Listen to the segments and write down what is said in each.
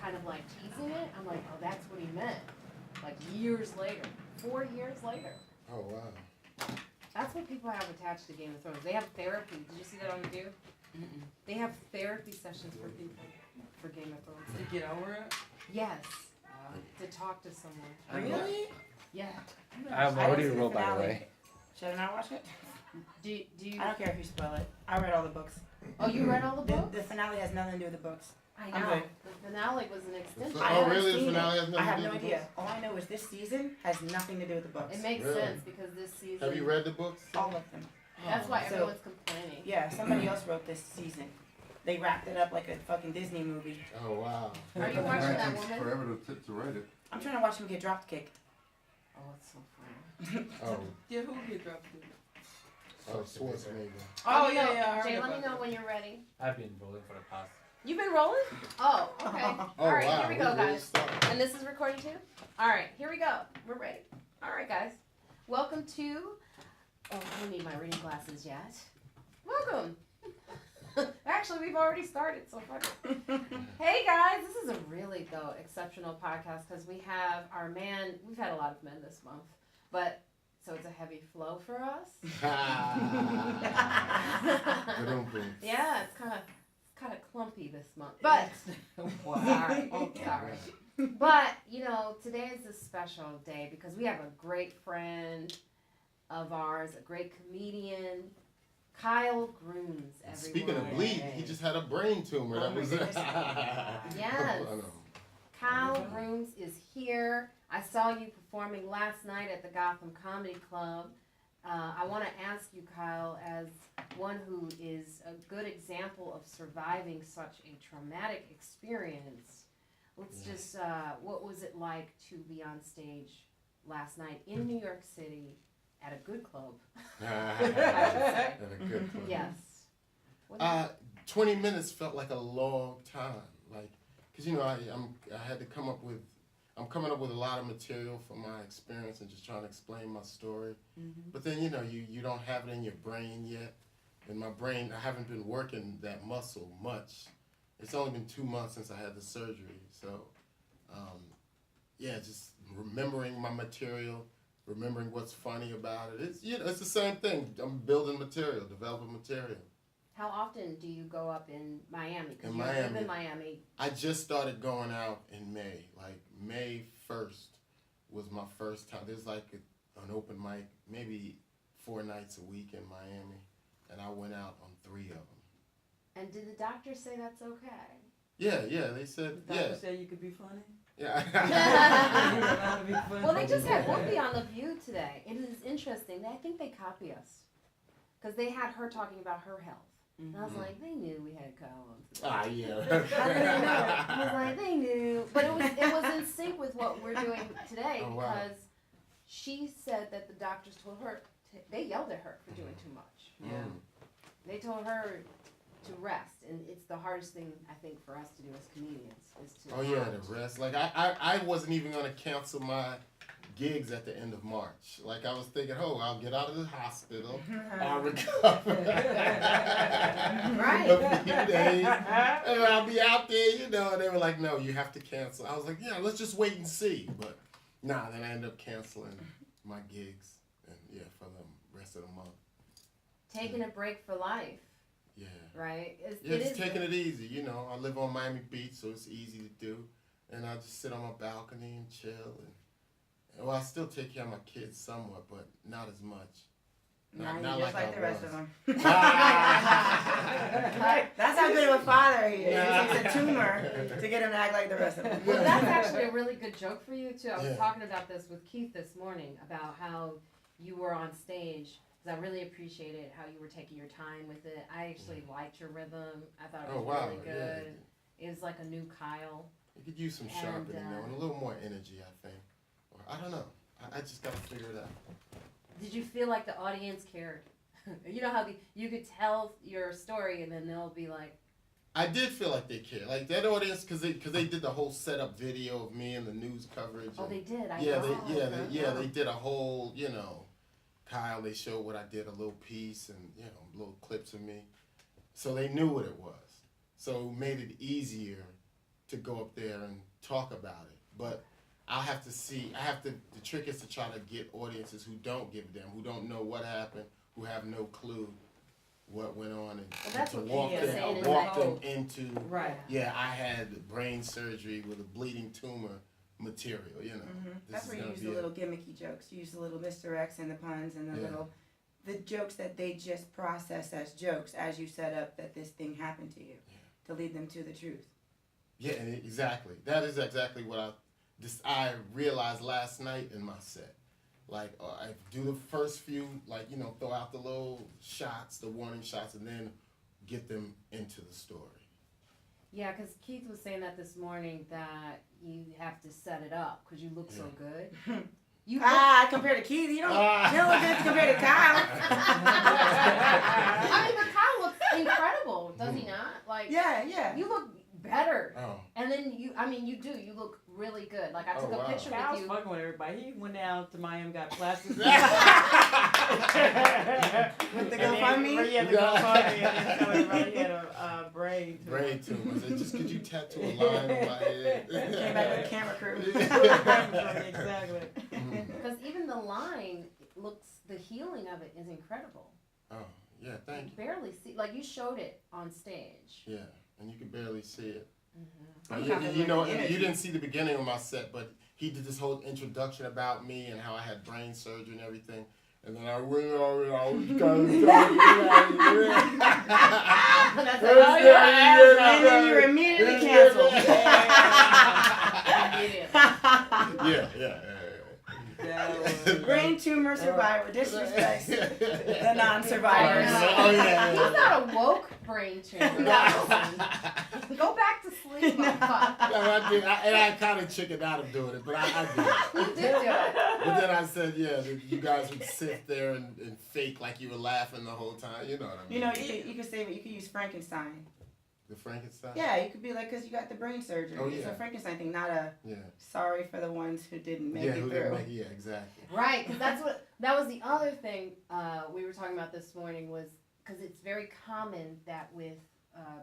kind of like teasing it. I'm like, oh, that's what he meant. Like years later, 4 years later. Oh, wow. That's what people have attached to Game of Thrones. They have therapy. Did you see that on the view? They have therapy sessions for people for Game of Thrones. To get over it? Yes. To talk to someone. Really? Yeah. I'm already rolled, by the way. Should I not watch it? Do you? I don't care if you spoil it. I read all the books. Oh, you read all the books? The finale has nothing to do with the books. I I'm know. good. The finale was an extension. Oh, really? The finale has I nothing have to do no with the idea. books? All I know is this season has nothing to do with the books. It makes Really? sense because this season. Have you read the books? All of them. That's why So- everyone's complaining. Yeah, somebody else wrote this season. They wrapped it up like a fucking Disney movie. Oh, wow. Are you watching that woman? Forever to write it. I'm trying to watch him get drop kicked. Oh, it's so funny. Oh, Yeah, who get dropped? Schwarzenegger. Oh, yeah, yeah. I heard Jay, let about me know that. when you're ready. I've been rolling for the past. You've been rolling? Oh, okay. Oh, All right, wow. here we go, really guys. started. And this is recording too? All right, here we go. We're ready. All right, guys. Welcome to. Oh, I don't need my reading glasses yet. Welcome. Actually, we've already started, so funny. Hey, guys. This is a really, though, exceptional podcast because we have our man. We've had a lot of men this month, but. So it's a heavy flow for us. Ba-dum-bum. Yeah, it's kind of clumpy this month. But sorry, sorry. But you know, today is a special day because we have a great friend of ours, a great comedian, Kyle Grooms. Everyone. Speaking of bleed, he just had a brain tumor. That was it. Yes. Kyle Grooms is here. I saw you performing last night at the Gotham Comedy Club. I want to ask you, Kyle, as one who is a good example of surviving such a traumatic experience, let's just, what was it like to be on stage last night in New York City at a good club? At a good club. Yes. 20 minutes felt like a long time. Like, because, you know, I had to come up with, I'm coming up with a lot of material from my experience and just trying to explain my story. Mm-hmm. But then, you know, you don't have it in your brain yet. In my brain, I haven't been working that muscle much. It's only been 2 months since I had the surgery. So, yeah, just remembering my material, remembering what's funny about it. It's, you know, it's the same thing. I'm building material, developing material. How often do you go up in Miami? Because In you Miami. live in Miami. I just started going out in May. Like May 1st was my first time. There's like an open mic, maybe 4 nights a week in Miami, and I went out on 3 of them. And did the doctor say that's okay? Yeah, they said, The yeah. doctor said you could be funny? Yeah. You're allowed to be funny. Well, they just had Whoopi on The View today. It is interesting. I think they copy us. Because they had her talking about her health. And I was like, they knew we had Kyle on today. Ah, yeah. How did they know? I was like, they knew. But it was in sync with what we're doing today Oh, wow. because she said that the doctors told her, they yelled at her for doing too much. Yeah. They told her to rest. And it's the hardest thing, I think, for us to do as comedians is to Oh, yeah, the rest. Like, I wasn't even going to cancel my gigs at the end of March. Like, I was thinking, oh, I'll get out of the hospital. I'll recover. Right. A few days. And I'll be out there, you know. And they were like, no, you have to cancel. I was like, yeah, let's just wait and see. But, nah, then I ended up canceling my gigs. And, yeah, for the rest of the month. taking a break for life. Yeah. Right? Yeah, just taking it easy, you know. I live on Miami Beach, so it's easy to do. And I just sit on my balcony and chill. And well, I still take care of my kids somewhat, but not as much. Not just like the rest of them. Right. That's how good of a father he is. He takes a tumor to get him to act like the rest of them. Well, that's actually a really good joke for you, too. I was Yeah. talking about this with Keith this morning, about how you were on stage, because I really appreciated how you were taking your time with it. I actually liked your rhythm. I thought it was really good. Yeah. It was like a new Kyle. You could use some sharpening, though, and a little more energy, I think. Or, I don't know. I just got to figure it out. Did you feel like the audience cared? You know how you could tell your story and then they'll be like... I did feel like they cared. Like, that audience, because they did the whole setup video of me and the news coverage. Oh, they did? They did a whole, you know, Kyle, they showed what I did, a little piece and, you know, little clips of me. So they knew what it was. So it made it easier to go up there and talk about it. But the trick is to try to get audiences who don't give a damn, who don't know what happened, who have no clue what went on, and that's to what walk Keith was saying in walk that them quote. into, Right. yeah, I had brain surgery with a bleeding tumor material, you know. That's where you use be the little gimmicky jokes. You use the little misdirects and the puns and the jokes that they just process as jokes as you set up that this thing happened to you to lead them to the truth. Yeah, and exactly. That is exactly what I realized last night in my set. Like, I do the first few, like, you know, throw out the little shots, the warning shots, and then get them into the story. Yeah, because Keith was saying that this morning that you have to set it up because you look so good. You look, Compared to Keith, you don't look good compared to Kyle. I mean, but Kyle looks incredible, does he not? Like, Yeah. you look better. Oh. And then you do. You look really good. Like, I took a wow. picture Kyle's with you. fucking with everybody. He went down to Miami, got plastic. With the GoFundMe? Yeah, the GoFundMe. And then tell everybody he had a brain tumor. Brain tumor. I said, just could you tattoo a line on my head? Came back with a camera crew. Exactly. Because even the line looks, the healing of it is incredible. Oh, yeah, thank you. Barely see, like you showed it on stage. Yeah, and you can barely see it. Mm-hmm. You know, and you didn't see the beginning of my set, but he did this whole introduction about me and how I had brain surgery and everything. And then I went on and I was kind of And then you were immediately canceled. Yeah. Brain tumor survivor disrespects the non-survivors. Oh, yeah. He's not a woke brain tumor. Go back to sleep. I did, and I kind of chickened out of doing it, but I did. You did do it. But then I said, yeah, that you guys would sit there and fake like you were laughing the whole time. You know what I mean? You know, you could say you could use Frankenstein. The Frankenstein? Yeah, you could be like, because you got the brain surgery. Oh, It's yeah. a Frankenstein thing, not a Yeah. sorry for the ones who didn't make Yeah, it who through. didn't make it? Yeah, exactly. Right, because that was the other thing we were talking about this morning was, because it's very common that with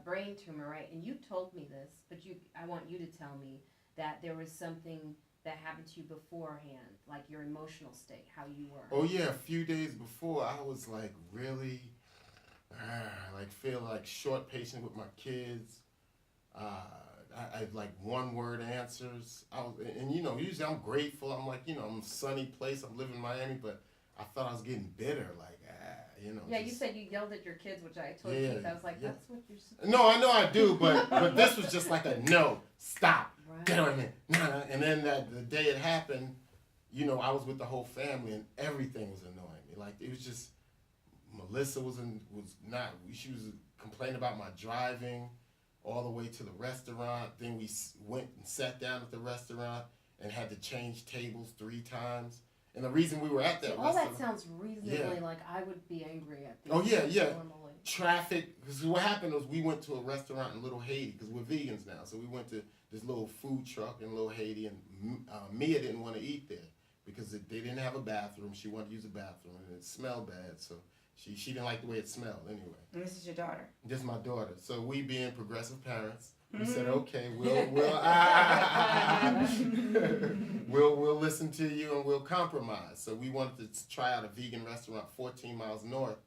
brain tumor, right? And you told me this, but I want you to tell me that there was something that happened to you beforehand, like your emotional state, how you were. Oh, yeah, a few days before, I was like really, like feel like short patient with my kids. I like one word answers. And you know, usually I'm grateful. I'm like, you know, I'm a sunny place. I'm living in Miami, but I thought I was getting bitter. Like, you know. Yeah, just, you said you yelled at your kids, which I told Yeah, Keith. I was like, yeah. that's what you're supposed No, I know I do, but this was just like a no, stop, Right. get on me, nah. And then the day it happened, you know, I was with the whole family and everything was annoying me. Like it was just, Melissa was she was complaining about my driving all the way to the restaurant. Then we went and sat down at the restaurant and had to change tables 3 times. And the reason we were at that all restaurant, that sounds reasonably Yeah. like I would be angry at these Oh, yeah, yeah. normally. traffic, because what happened was we went to a restaurant in Little Haiti, because we're vegans now, so we went to this little food truck in Little Haiti, and Mia didn't want to eat there because they didn't have a bathroom. She wanted to use a bathroom, and it smelled bad, so she didn't like the way it smelled anyway. And this is your daughter. This is my daughter. So we being progressive parents, we Mm-hmm. said, okay, we'll listen to you and we'll compromise. So we wanted to try out a vegan restaurant 14 miles north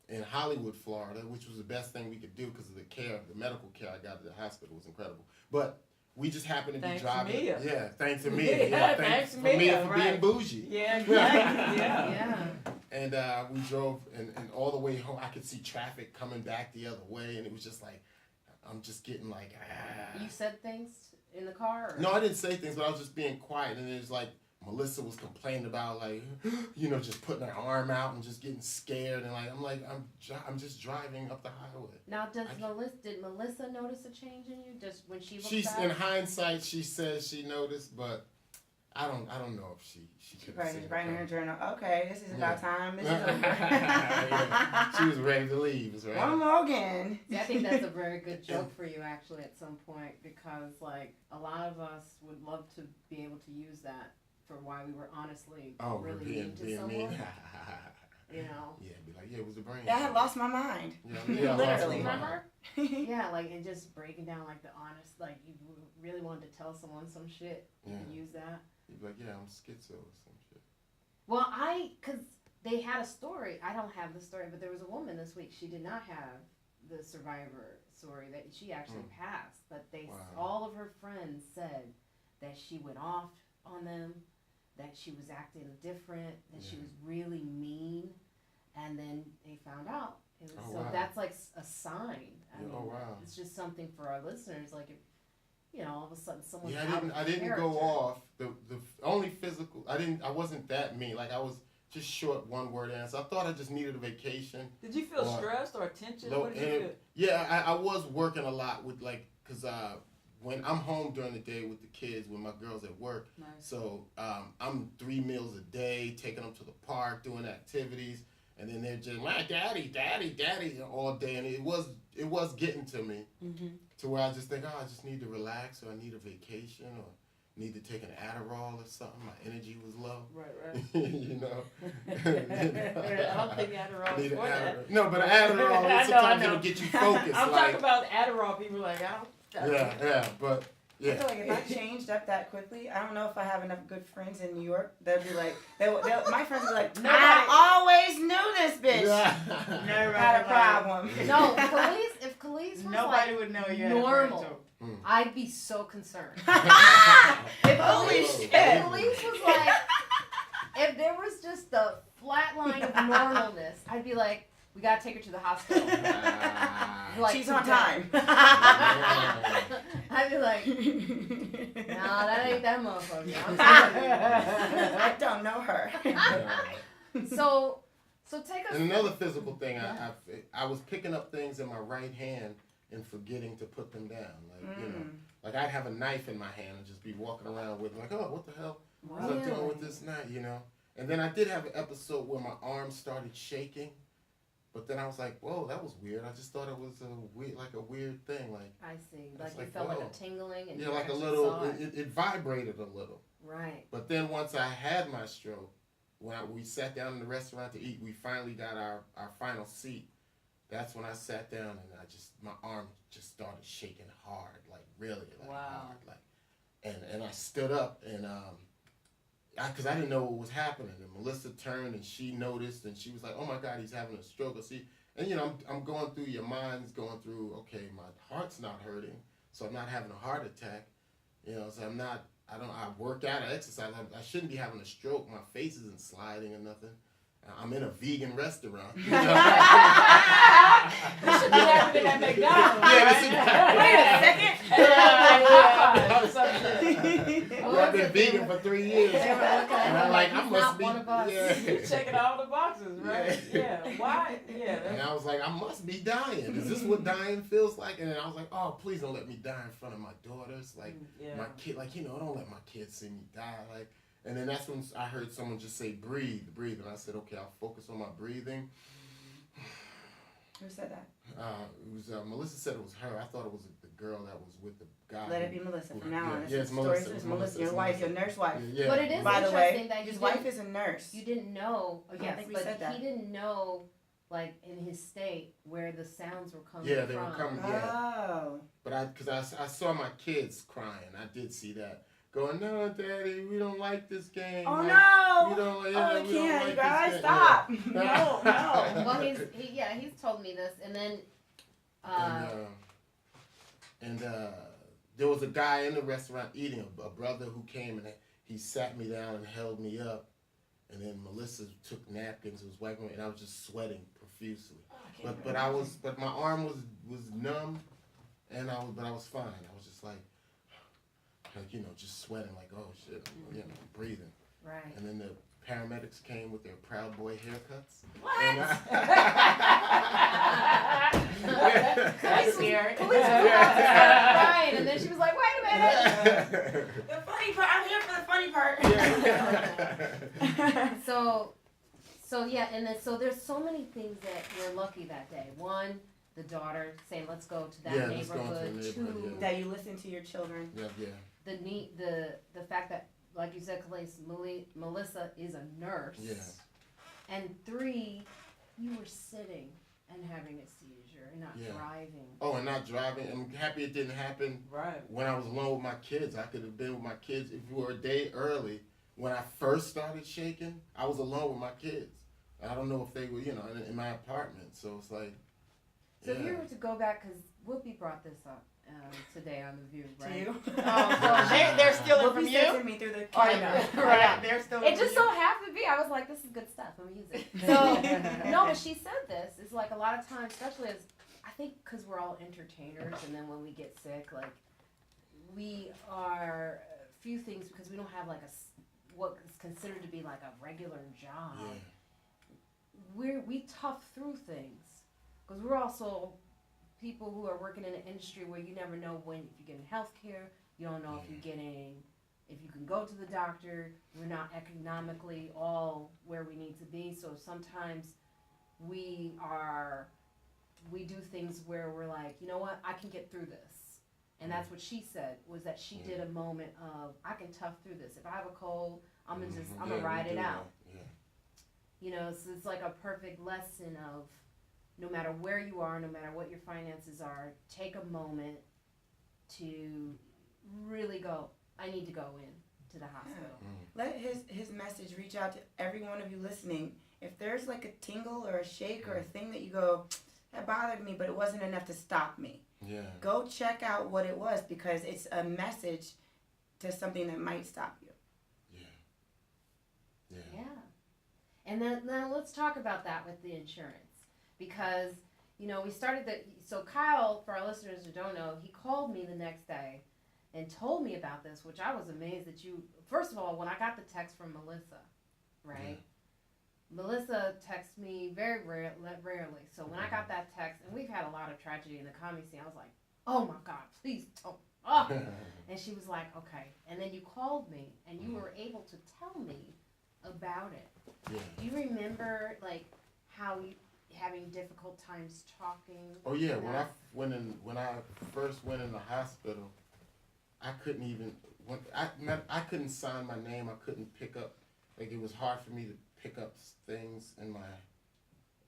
in Hollywood, Florida, which was the best thing we could do because of the care, the medical care I got at the hospital was incredible. But we just happened to be Thanks driving. to Mia. Yeah, thanks to Mia. Yeah, thanks to for Mia Mia, for right. being bougie. Yeah, exactly. Yeah. Yeah. And we drove, and all the way home, I could see traffic coming back the other way, and it was just like, I'm just getting like, You said things in the car? Or? No, I didn't say things, but I was just being quiet, and it was like, Melissa was complaining about, like, you know, just putting her arm out and just getting scared, and like, I'm just driving up the highway. Now, did Melissa notice a change in you just when she looked She's back? in hindsight, she says she noticed, but I don't know if she could have seen Writing in her it. journal. Okay, this is about time. This is over. Yeah. She was ready to leave. Right? One more again. See, I think that's a very good joke for you, actually, at some point, because, like, a lot of us would love to be able to use that for why we were honestly really mean to someone. you know. Yeah, be like, yeah, it was the brain. Yeah, I had lost my mind. Yeah, I lost my Literally. mind. Remember? Yeah, like, and just breaking down, like, the honest, like, you really wanted to tell someone some shit, you Yeah. can use that. You'd be like, yeah, I'm schizo or some shit. Well, because they had a story, I don't have the story, but there was a woman this week, she did not have the survivor story, that she actually passed, but all of her friends said that she went off on them, that she was acting different, that she was really mean, and then they found out. That's like a sign. I mean, it's just something for our listeners. Like, if, you know, all of a sudden someone's I didn't go off. The only physical. I wasn't that mean. Like, I was just short one word answer. I thought I just needed a vacation. Did you feel stressed or tension? Low, what did you feel? Yeah, I was working a lot with, like, cause when I'm home during the day with the kids, when my girls at work, Nice. so I'm 3 meals a day, taking them to the park, doing activities. And then they're just like, daddy, all day. And it was getting to me to where I just think, I just need to relax, or I need a vacation, or need to take an Adderall or something. My energy was low. Right. you know? I don't think Adderall is for that. No, but an Adderall, sometimes it'll get you focused. I'm talking about Adderall. People like, I don't. But yeah. I feel like if I changed up that quickly, I don't know if I have enough good friends in New York. They'll be like, my friends will be like, I always knew this bitch Never had a problem. No, if Calise was nobody like would know you normal, had a I'd be so concerned. Holy shit. If Calise was like, if there was just the flat line of normalness, I'd be like, we gotta take her to the hospital. Like, she's on time. I'd be like, nah, that ain't that motherfucker. I'm sorry. I don't know her. So take us. And another physical thing, I was picking up things in my right hand and forgetting to put them down. Like, you know, like I'd have a knife in my hand and just be walking around with it, like, oh, what the hell was I doing with this knife, you know? And then I did have an episode where my arm started shaking. But then I was like, whoa, that was weird. I just thought it was a weird thing. Like, I see. Like you felt like a tingling. And yeah, like a little, it vibrated a little. Right. But then once I had my stroke, when we sat down in the restaurant to eat, we finally got our final seat. That's when I sat down and my arm just started shaking hard, like really, like hard. Like, and I stood up and, because I didn't know what was happening, and Melissa turned and she noticed, and she was like, "Oh my God, he's having a stroke." And you know, I'm going through, your mind's going through. Okay, my heart's not hurting, so I'm not having a heart attack. You know, so I work out, I exercise. I shouldn't be having a stroke. My face isn't sliding or nothing. I'm in a vegan restaurant. You know? You should be having it at McDonald's. Wait a second. I've been vegan for 3 years. And I'm like, I must be. You're checking all the boxes, right? Yeah. Why? Yeah. And I was like, I must be dying. Is this what dying feels like? And then I was like, oh, please don't let me die in front of my daughters. Like, my kid, like, you know, don't let my kids see me die. Like, and then that's when I heard someone just say, breathe. And I said, okay, I'll focus on my breathing. Who said that? It was Melissa said it was her. I thought it was the girl that was with the guy. Let it be Melissa from now on. Yeah, it's Melissa. Melissa. Melissa, your wife, your nurse wife. Yeah. But it is By the interesting way, that his wife is a nurse. You didn't know. I think we said that. He didn't know, like in his state, where the sounds were coming Yeah, from. they were coming. Yeah. Oh. But because I saw my kids crying. I did see that. Going, no, Daddy, we don't like this game. Oh like, no! We don't, I we don't can't, like you guys, this game. stop! Yeah. No. Well, he's told me this, and then. There was a guy in the restaurant eating, a brother who came and he sat me down and held me up, and then Melissa took napkins and was wiping me, and I was just sweating profusely. But my arm was numb, and I was fine. I was just like, you know, just sweating, like, oh shit, you know, breathing. Right. And then the paramedics came with their Proud Boy haircuts. What? That's scary. Right, and then she was like, wait a minute. The funny part, I'm here for the funny part. Yeah. So yeah, and then so there's so many things that we're lucky that day. One, the daughter saying, let's go to that neighborhood. Two, that you listen to your children. Yeah. the fact that, like you said, Calise, Melissa is a nurse. Yeah. And 3, you were sitting and having a seizure and not Yeah. driving. Oh, and not driving. I'm happy it didn't happen Right. when I was alone with my kids. I could have been with my kids if we were a day early. When I first started shaking, I was alone with my kids. I don't know if they were, in my apartment. So it's like, So if you were to go back, because Whoopi brought this up today on The View, To right? you. They're stealing Whoopi from said you? to me through the I camera. know. Right. They're stealing It just from so happened to be, I was like, this is good stuff, I'm gonna use it. So, no, but she said this, it's like a lot of times, especially as, I think because we're all entertainers, and then when we get sick, like, we are, a few things, because we don't have like what is considered to be like a regular job. yeah. We tough through things, because we're also people who are working in an industry where you never know when, if you're getting health care, you don't know if you're getting, if you can go to the doctor, we're not economically all where we need to be, so sometimes we do things where we're like, you know what, I can get through this. And that's what she said, was that she did a moment of, I can tough through this. If I have a cold, I'm gonna ride it out. Yeah. You know, so it's like a perfect lesson of, no matter where you are, no matter what your finances are, take a moment to really go, I need to go in to the hospital. Let his message reach out to every one of you listening. If there's like a tingle or a shake or a thing that you go, that bothered me, but it wasn't enough to stop me. Yeah. Go check out what it was, because it's a message to something that might stop you. Yeah. Yeah. And then now let's talk about that with the insurance. Because, we started so Kyle, for our listeners who don't know, he called me the next day and told me about this, which I was amazed that first of all, when I got the text from Melissa, right? Yeah. Melissa texts me very rarely. So when I got that text, and we've had a lot of tragedy in the comedy scene, I was like, oh my God, please don't. Oh. And she was like, okay. And then you called me, and you were able to tell me about it. Yeah. Do you remember, like, how you having difficult times talking? Oh yeah, when I first went in the hospital, I couldn't even I couldn't sign my name. I couldn't pick up, like, it was hard for me to pick up things in my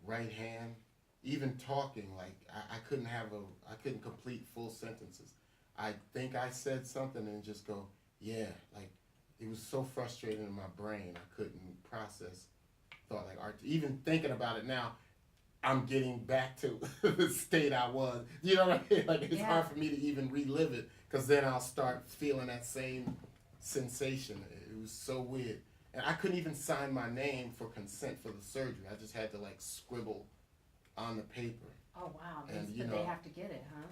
right hand. Even talking, like I couldn't complete full sentences. I think I said something and just go, yeah, like it was so frustrating in my brain. I couldn't process thought, like art. Even thinking about it now, I'm getting back to the state I was. You know what I mean? Like, it's hard for me to even relive it, because then I'll start feeling that same sensation. It was so weird. And I couldn't even sign my name for consent for the surgery. I just had to, like, scribble on the paper. Oh, wow. And, but they have to get it, huh?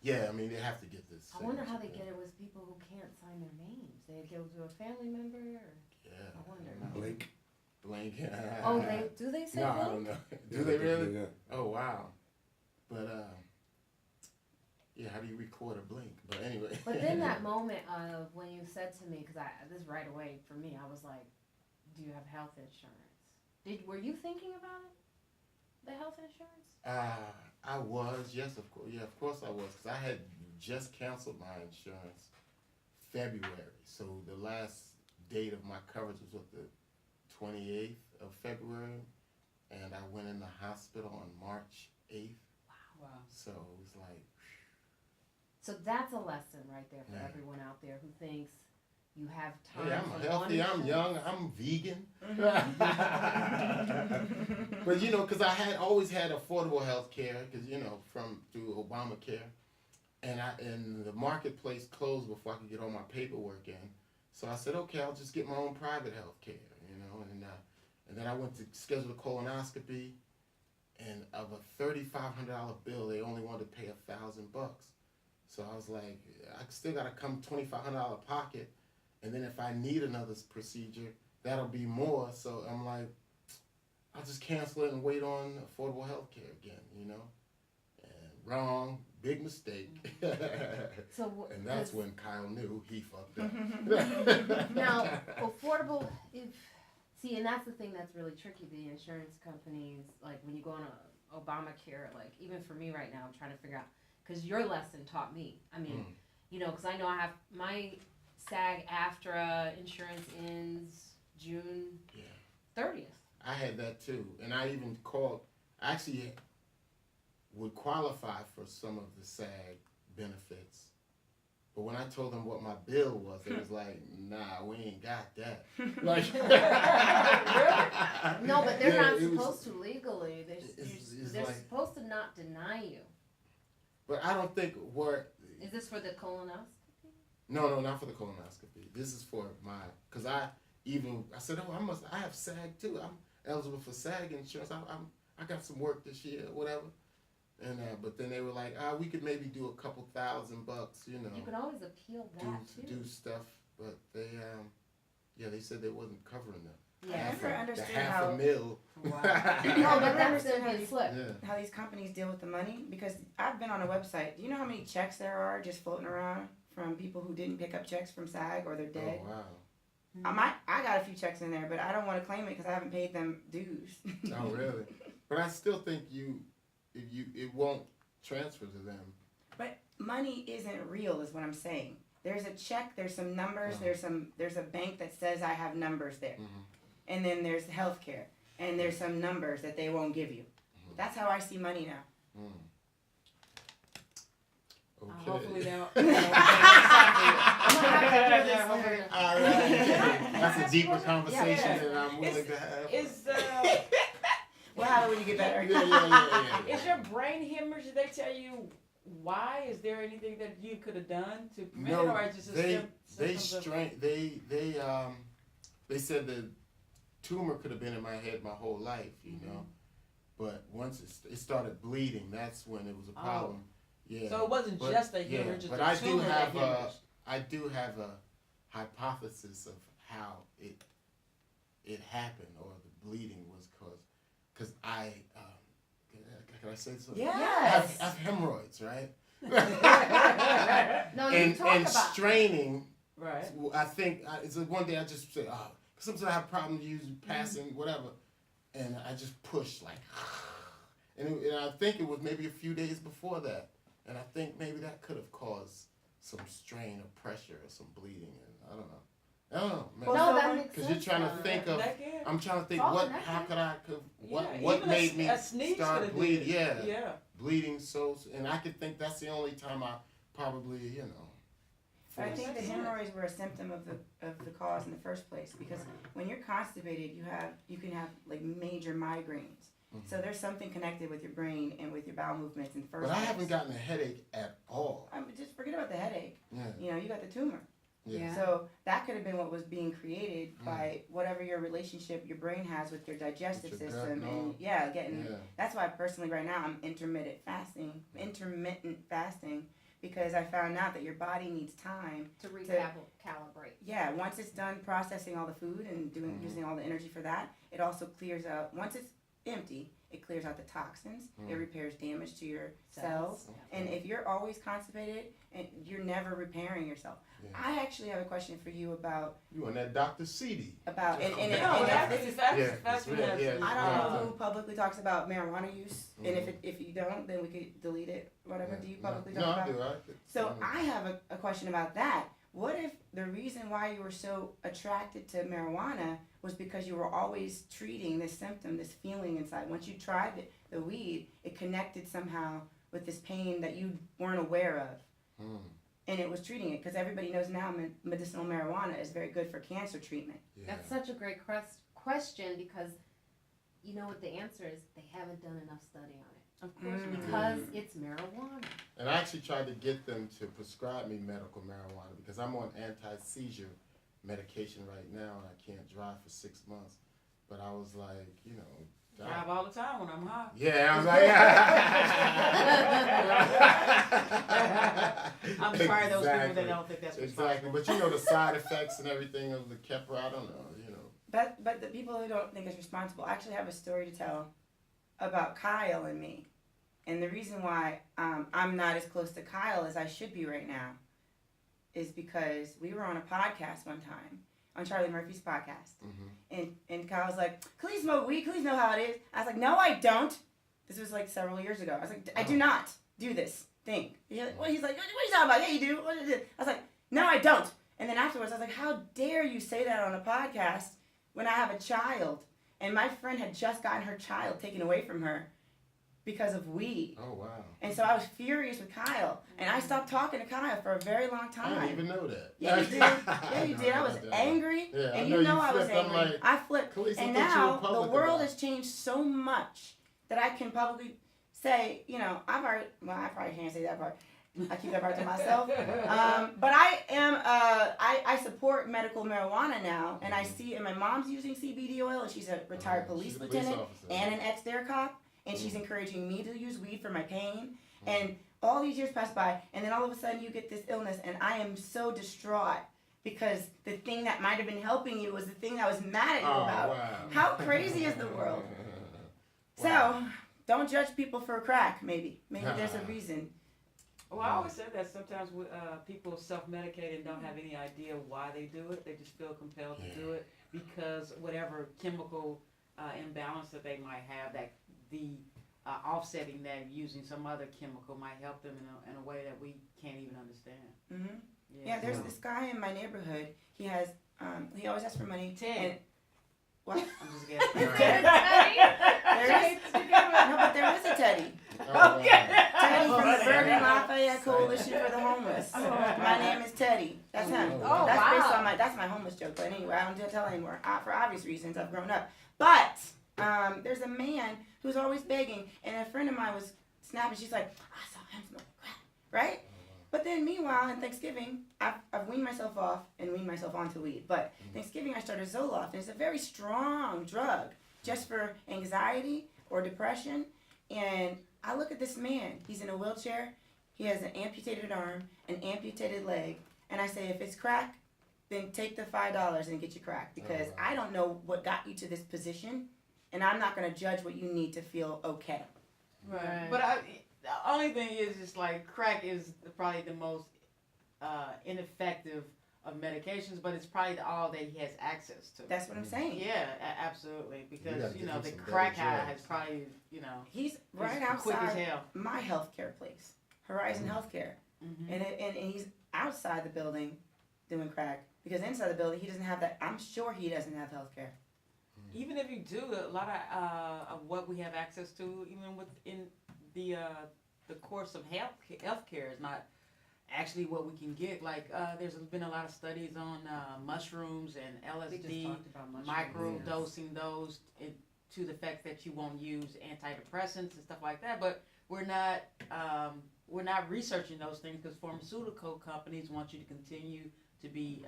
Yeah, I mean, they have to get this. I wonder how they get it with people who can't sign their names. They go to a family member? Or? Yeah. I wonder. Blink. Blank. Oh, do they say no, Blink? I don't know. Do Yeah, they really? Yeah. Oh, wow. But, yeah, how do you record a blink? But anyway. But then that moment of when you said to me, because this right away for me, I was like, do you have health insurance? Were you thinking about it? The health insurance? I was, yes, of course. Yeah, of course I was, because I had just canceled my insurance February. So the last date of my coverage was the 28th of February, and I went in the hospital on March 8th. Wow. So it was like. So that's a lesson right there for Yeah. everyone out there who thinks you have time. Hey, I'm healthy, I'm young, I'm vegan. But because I had always had affordable health care, because through Obamacare, and the marketplace closed before I could get all my paperwork in. So I said, okay, I'll just get my own private health care, and then I went to schedule a colonoscopy, and of a $3,500 bill, they only wanted to pay $1,000. So I was like, I still got to come $2,500 pocket. And then if I need another procedure, that'll be more. So I'm like, I'll just cancel it and wait on affordable health care again, And wrong, big mistake. So, and that's when Kyle knew he fucked up. Now, affordable, and that's the thing that's really tricky. The insurance companies, like when you go on a Obamacare, like even for me right now, I'm trying to figure out, because your lesson taught me. I mean, because I know I have my SAG-AFTRA insurance ends June 30th. I had that too, and I even called. I actually would qualify for some of the SAG benefits, but when I told them what my bill was, it was like, "Nah, we ain't got that." Like, No, but they're Yeah, not it was- supposed to legally. it's They're like- supposed to not deny you. But I don't think where. Is this for the colonoscopy? No, not for the colonoscopy. This is for because I said, oh, I have SAG too. I'm eligible for SAG insurance. I got some work this year, whatever. And but then they were like, we could maybe do a couple $1,000, you know. You can always appeal that too. do stuff, but they they said they wasn't covering them. Yeah. I never understood half how. a mil. No, I but never that's understood gonna be a slip. Yeah. how these companies deal with the money, because I've been on a website. Do you know how many checks there are just floating around from people who didn't pick up checks from SAG or they're dead? Oh, wow. I got a few checks in there, but I don't want to claim it because I haven't paid them dues. Oh, really? But I still think it won't transfer to them. But money isn't real, is what I'm saying. There's a check, there's some numbers, there's a bank that says I have numbers there, and then there's healthcare, and there's some numbers that they won't give you. That's how I see money now. Okay. Hopefully they don't. I'm gonna have to do this Hopefully- later. All right. That's a deeper conversation Yeah. that I'm willing to have. Well, how will you get better? Yeah. Is your brain hemorrhage? Did they tell you why? Is there anything that you could have done to prevent it, or is it just a they said the tumor could have been in my head my whole life, you know, but once it started bleeding, that's when it was a problem. Yeah. So it wasn't just a hemorrhage, just but a I do tumor that have hemorrhaged. I do have a hypothesis of how it happened, or the bleeding was because I can I say something? Yes. I have hemorrhoids, right? No, you and talk about straining. Right. I think it's one day I just say, sometimes I have problems using passing whatever, and I just push like, and I think it was maybe a few days before that, and I think maybe that could have caused some strain or pressure or some bleeding, and I don't know. Man. No, that makes Because sense. you're trying to think of. That can. I'm trying to think It's all how could I what Even made me a sneeze start could've bleeding? did it. Yeah, bleeding. So, and I could think that's the only time I probably I think the hemorrhoids were a symptom of the cause in the first place, because when you're constipated, you can have like major migraines. So there's something connected with your brain and with your bowel movements in the first But place. I haven't gotten a headache at all. Just forget about the headache. Yeah. You got the tumor. Yeah. So that could have been what was being created by whatever your relationship your brain has with your digestive With your system, gut and and all. that's why personally right now I'm intermittent fasting, because I found out that your body needs time to recalibrate. Yeah, once it's done processing all the food and using all the energy for that, it also clears out. Once it's empty, it clears out the toxins. It repairs damage to your cells. And if you're always constipated and you're never repairing yourself, I actually have a question for you about. You on that Dr. CD? About and I don't know who publicly talks about marijuana use, and if you don't, then we could delete it. Whatever. Do you publicly talk about? No, I do. So I have a question about that. What if the reason why you were so attracted to marijuana was because you were always treating this symptom, this feeling inside? Once you tried the weed, it connected somehow with this pain that you weren't aware of. And it was treating it, because everybody knows now medicinal marijuana is very good for cancer treatment. Yeah. That's such a great question, because you know what the answer is? They haven't done enough study on it. Of course. Because it's marijuana. And I actually tried to get them to prescribe me medical marijuana because I'm on anti-seizure medication right now and I can't drive for 6 months. But I was like, Drive all the time when I'm high. Yeah, I was like, I'm sorry, those people that don't think that's exactly. But the side effects and everything of the Keppra, I don't know, But the people who don't think it's responsible actually have a story to tell about Kyle and me. And the reason why I'm not as close to Kyle as I should be right now is because we were on a podcast one time, on Charlie Murphy's podcast. And Kyle's like, Calise smoke weed, Calise know how it is. I was like, no, I don't. This was like several years ago. I was like, I do not do this thing. He's like, what are you talking about? Yeah, you do. What is it? I was like, no, I don't. And then afterwards, I was like, how dare you say that on a podcast when I have a child? And my friend had just gotten her child taken away from her because of weed. Oh wow. And so I was furious with Kyle. And I stopped talking to Kyle for a very long I time. didn't even know that. Yeah, you did. Yeah, you did. I was angry. Yeah, and I you know you I was flipped. I'm angry. like, I flipped. Calise, I And thought you were now the public world about has changed so much that I can publicly say, you know, I probably can't say that part. I keep that part to myself. But I am, I support medical marijuana now, and I see, and my mom's using CBD oil, and she's a retired police she's a lieutenant officer. and an ex-dare cop, and she's encouraging me to use weed for my pain. And all these years pass by, and then all of a sudden you get this illness, and I am so distraught because the thing that might have been helping you was the thing I was mad at you about. Wow. How crazy is the world? Wow. So, don't judge people for crack, maybe. Maybe there's a reason. Well, I always said that sometimes people self-medicate and don't have any idea why they do it. They just feel compelled to do it because whatever chemical imbalance that they might have, that the offsetting that using some other chemical might help them in a way that we can't even understand. Hmm. Yeah, there's this guy in my neighborhood. He has, he always asks for money. Ted. And, what? I'm just kidding. There is, no, but there is a Teddy. Oh, wow. Teddy from the Bergen Lafayette Coalition for the Homeless. My name is Teddy. That's him. Oh, That's wow. based on that's my homeless joke. But anyway, I don't tell anymore for obvious reasons. I've grown up. But there's a man who's always begging, and a friend of mine was snapping. She's like, I saw him smoking crack, right? But then meanwhile, in Thanksgiving, I've weaned myself off and weaned myself onto weed. But Thanksgiving, I started Zoloft, and it's a very strong drug just for anxiety or depression. And I look at this man. He's in a wheelchair. He has an amputated arm, an amputated leg. And I say, if it's crack, then take the $5 and get your crack. Because I don't know what got you to this position, and I'm not going to judge what you need to feel okay. Right. But the only thing is, just like crack is probably the most ineffective of medications, but it's probably all that he has access to. That's what I'm saying. Yeah, absolutely. Because gotta you give know him the some crack better high drugs. has probably He's right it's quick as outside hell. my healthcare place, Horizon Healthcare. Mm-hmm. And he's outside the building doing crack because inside the building he doesn't have that. I'm sure he doesn't have healthcare. Even if you do, a lot of what we have access to, even within the course of healthcare, is not actually what we can get. Like there's been a lot of studies on mushrooms and We just LSD, talked about mushrooms. micro dosing those to the fact that you won't use antidepressants and stuff like that. But we're not researching those things because pharmaceutical companies want you to continue to be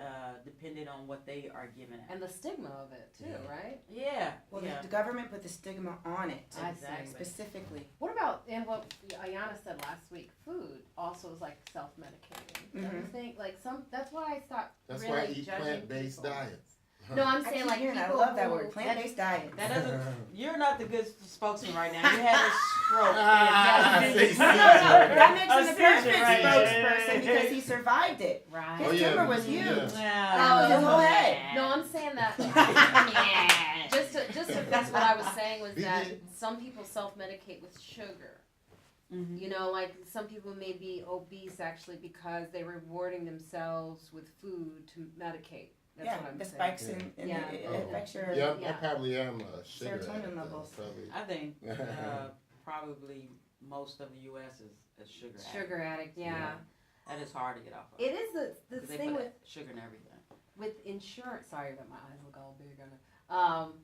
dependent on what they are giving out. And the stigma of it too, right? Yeah. Well, yeah. the government put the stigma on it I Exactly. specifically. What about, and what Ayana said last week, food also is like self-medicating. Don't you think? Like that's why I stopped That's really why I eat judging plant-based people. diets. No, I'm I saying keep like hearing people I love that who- word, plant-based diet. That doesn't. You're not the good spokesman right now. You had a stroke. Say No, that makes him A the perfect seizure, right? spokesperson because he survived it. Right. His Oh, yeah, tumor was yeah. huge. Yeah. That was his whole head. No, I'm saying that. just to fix what I was saying was that some people self-medicate with sugar. Mhm. You know, like some people may be obese actually because they're rewarding themselves with food to medicate. That's Yeah, what I'm the saying. spikes in Yeah. it Oh. affects your. Yeah, I Yeah. probably am a sugar Serotonin addict, levels. Probably. I think probably most of the U.S. is sugar. Sugar addict, yeah. Yeah. That is hard to get off of. It is the 'Cause they thing put with sugar in everything. insurance. Sorry, but my eyes look all big on it.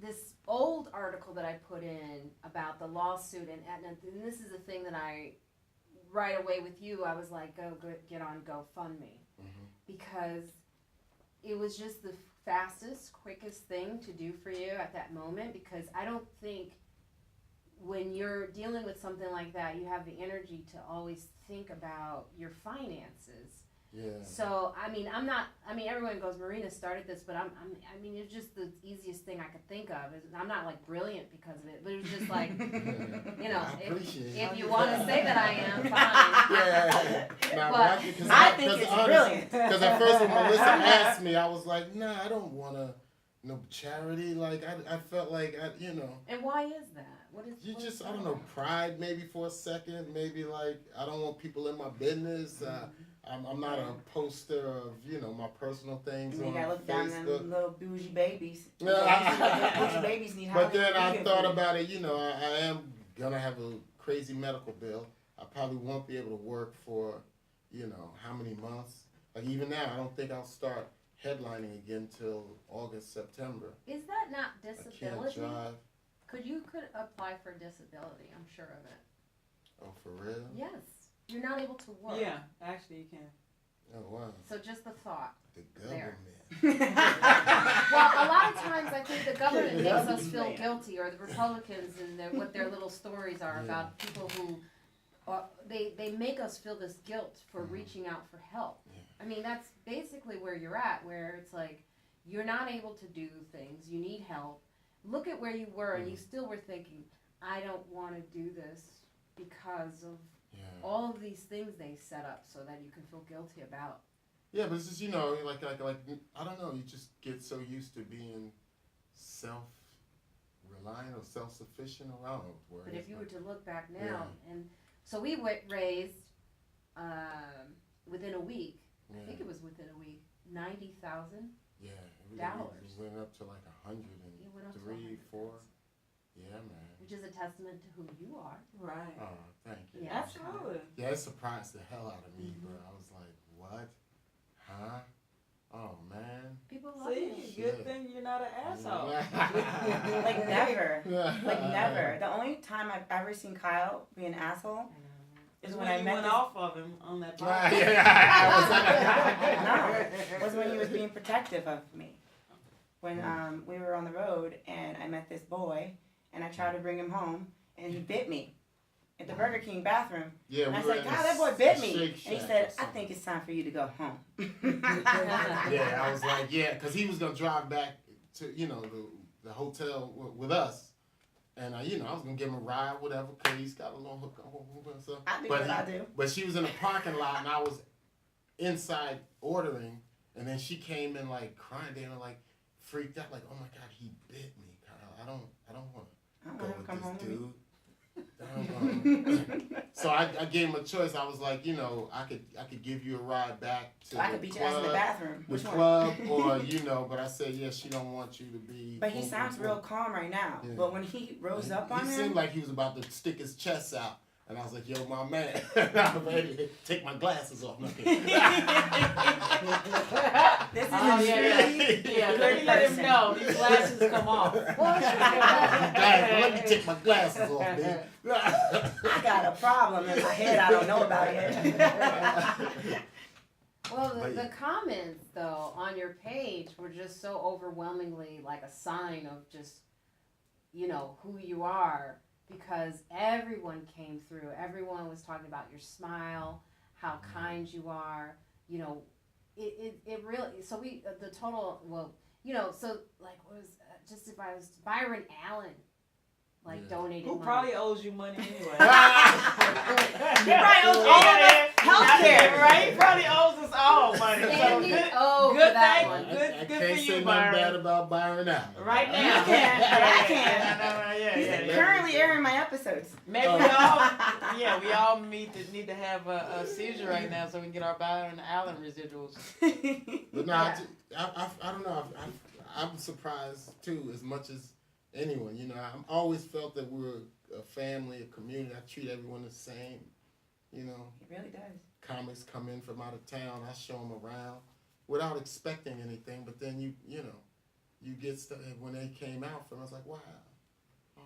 This old article that I put in about the lawsuit and this is the thing that I right away with you. I was like, go get on GoFundMe because it was just the fastest, quickest thing to do for you at that moment. Because I don't think when you're dealing with something like that, you have the energy to always think about your finances. Yeah. So everyone goes, Marina started this, but it's just the easiest thing I could think of. I'm not like brilliant because of it, but it was just like, you know, I appreciate if it. you want to say that I am, fine. Yeah. Nah, But because I think it's brilliant. Because at first when Melissa asked me, I was like, nah, I don't want to, charity. Like, I felt like, And why is that? What is? you what just, is I don't that? know, pride maybe for a second. Maybe like, I don't want people in my business. I'm not a poster of, you know, my personal things You on gotta look down them Facebook. little bougie babies. Yeah. Bougie babies need But then I Hollywood thought food. about it, you know, I am gonna have a crazy medical bill. I probably won't be able to work for, you know, how many months. Like even now, I don't think I'll start headlining again till August, September. Is that not I can't disability? drive. Could apply for disability, I'm sure of it. Oh, for real? Yes. You're not able to work. Yeah, actually you can. Oh, wow. So just the thought. The There. government. Well, a lot of times I think the government Yeah. makes us feel guilty, or the Republicans and what their little stories are Yeah. about people who, they make us feel this guilt for reaching out for help. Yeah. I mean, that's basically where you're at, where it's like, you're not able to do things, you need help. Look at where you were, and you still were thinking, I don't want to do this because of Yeah. all of these things they set up so that you can feel guilty about. Yeah, but it's just, you know, like I don't know, you just get so used to being self-reliant or self-sufficient, or I don't know what the word But is, if you were to look back now, and so we raised, within a week, I think it was within a week, $90,000. Yeah, we dollars. went up to like It went up to 103, 4. 100,000, Yeah, man. which is a testament to who you are. Right. Oh, thank you. Yeah. Absolutely. Yeah, it surprised the hell out of me, bro. I was like, what? Huh? Oh, man. People love See, you. good thing you're not an asshole. Like never. Like never. The only time I've ever seen Kyle be an asshole is when I you met went this. off of him on that Right, podcast. No, was when he was being protective of me. When we were on the road and I met this boy and I tried to bring him home and he bit me at the Burger King bathroom. Yeah, And I we were said, in God, a that boy bit Shake me. And he Shack said, or I something. think it's time for you to go home. Yeah, I was like, yeah, because he was going to drive back to, you know, the hotel with us. And, you know, I was going to give him a ride, whatever, because he's got a little hook and stuff. I do what I do. But she was in the parking lot, and I was inside ordering, and then she came in, like, crying. They were, like, freaked out, like, oh, my God, he bit me, Kyle. I don't want I to don't go want him to come home with with this me. dude. So I gave him a choice. I was like, you know, I could give you a ride back to I the could beat your ass in the club, bathroom. the Which one? club, or you know. But I said, yeah, she don't want you to be. But he sounds real calm right now. Yeah. But when he rose up on he him, seemed like he was about to stick his chest out, and I was like, yo, my man, I'm ready to take my glasses off. this is Oh, yeah. Let him know. These glasses come off. Let me take my glasses off, man. I got a problem in my head I don't know about yet. Well, But the comments, though, on your page were just so overwhelmingly like a sign of just, you know, who you are, because everyone came through. Everyone was talking about your smile, how kind you are, you know, it really, so the total, well, you know, so like just if I was, Byron Allen, like donated Who money. probably owes you money anyway. He probably owes all of us healthcare. Right? He probably owes us all money. Sandy, So oh, good for that thing. one. I Good can't for say you, nothing Byron. bad about Byron Allen. Right now. You can, but I can. Yeah. He's currently airing my episodes. Maybe we all need to have a seizure right now so we can get our Byron Allen residuals. But no, I don't know. I'm surprised too, as much as anyone. You know, I've always felt that we're a family, a community. I treat everyone the same. You know, He really does. comics come in from out of town. I show them around without expecting anything. But then you get stuff. When they came out from, I was like, wow.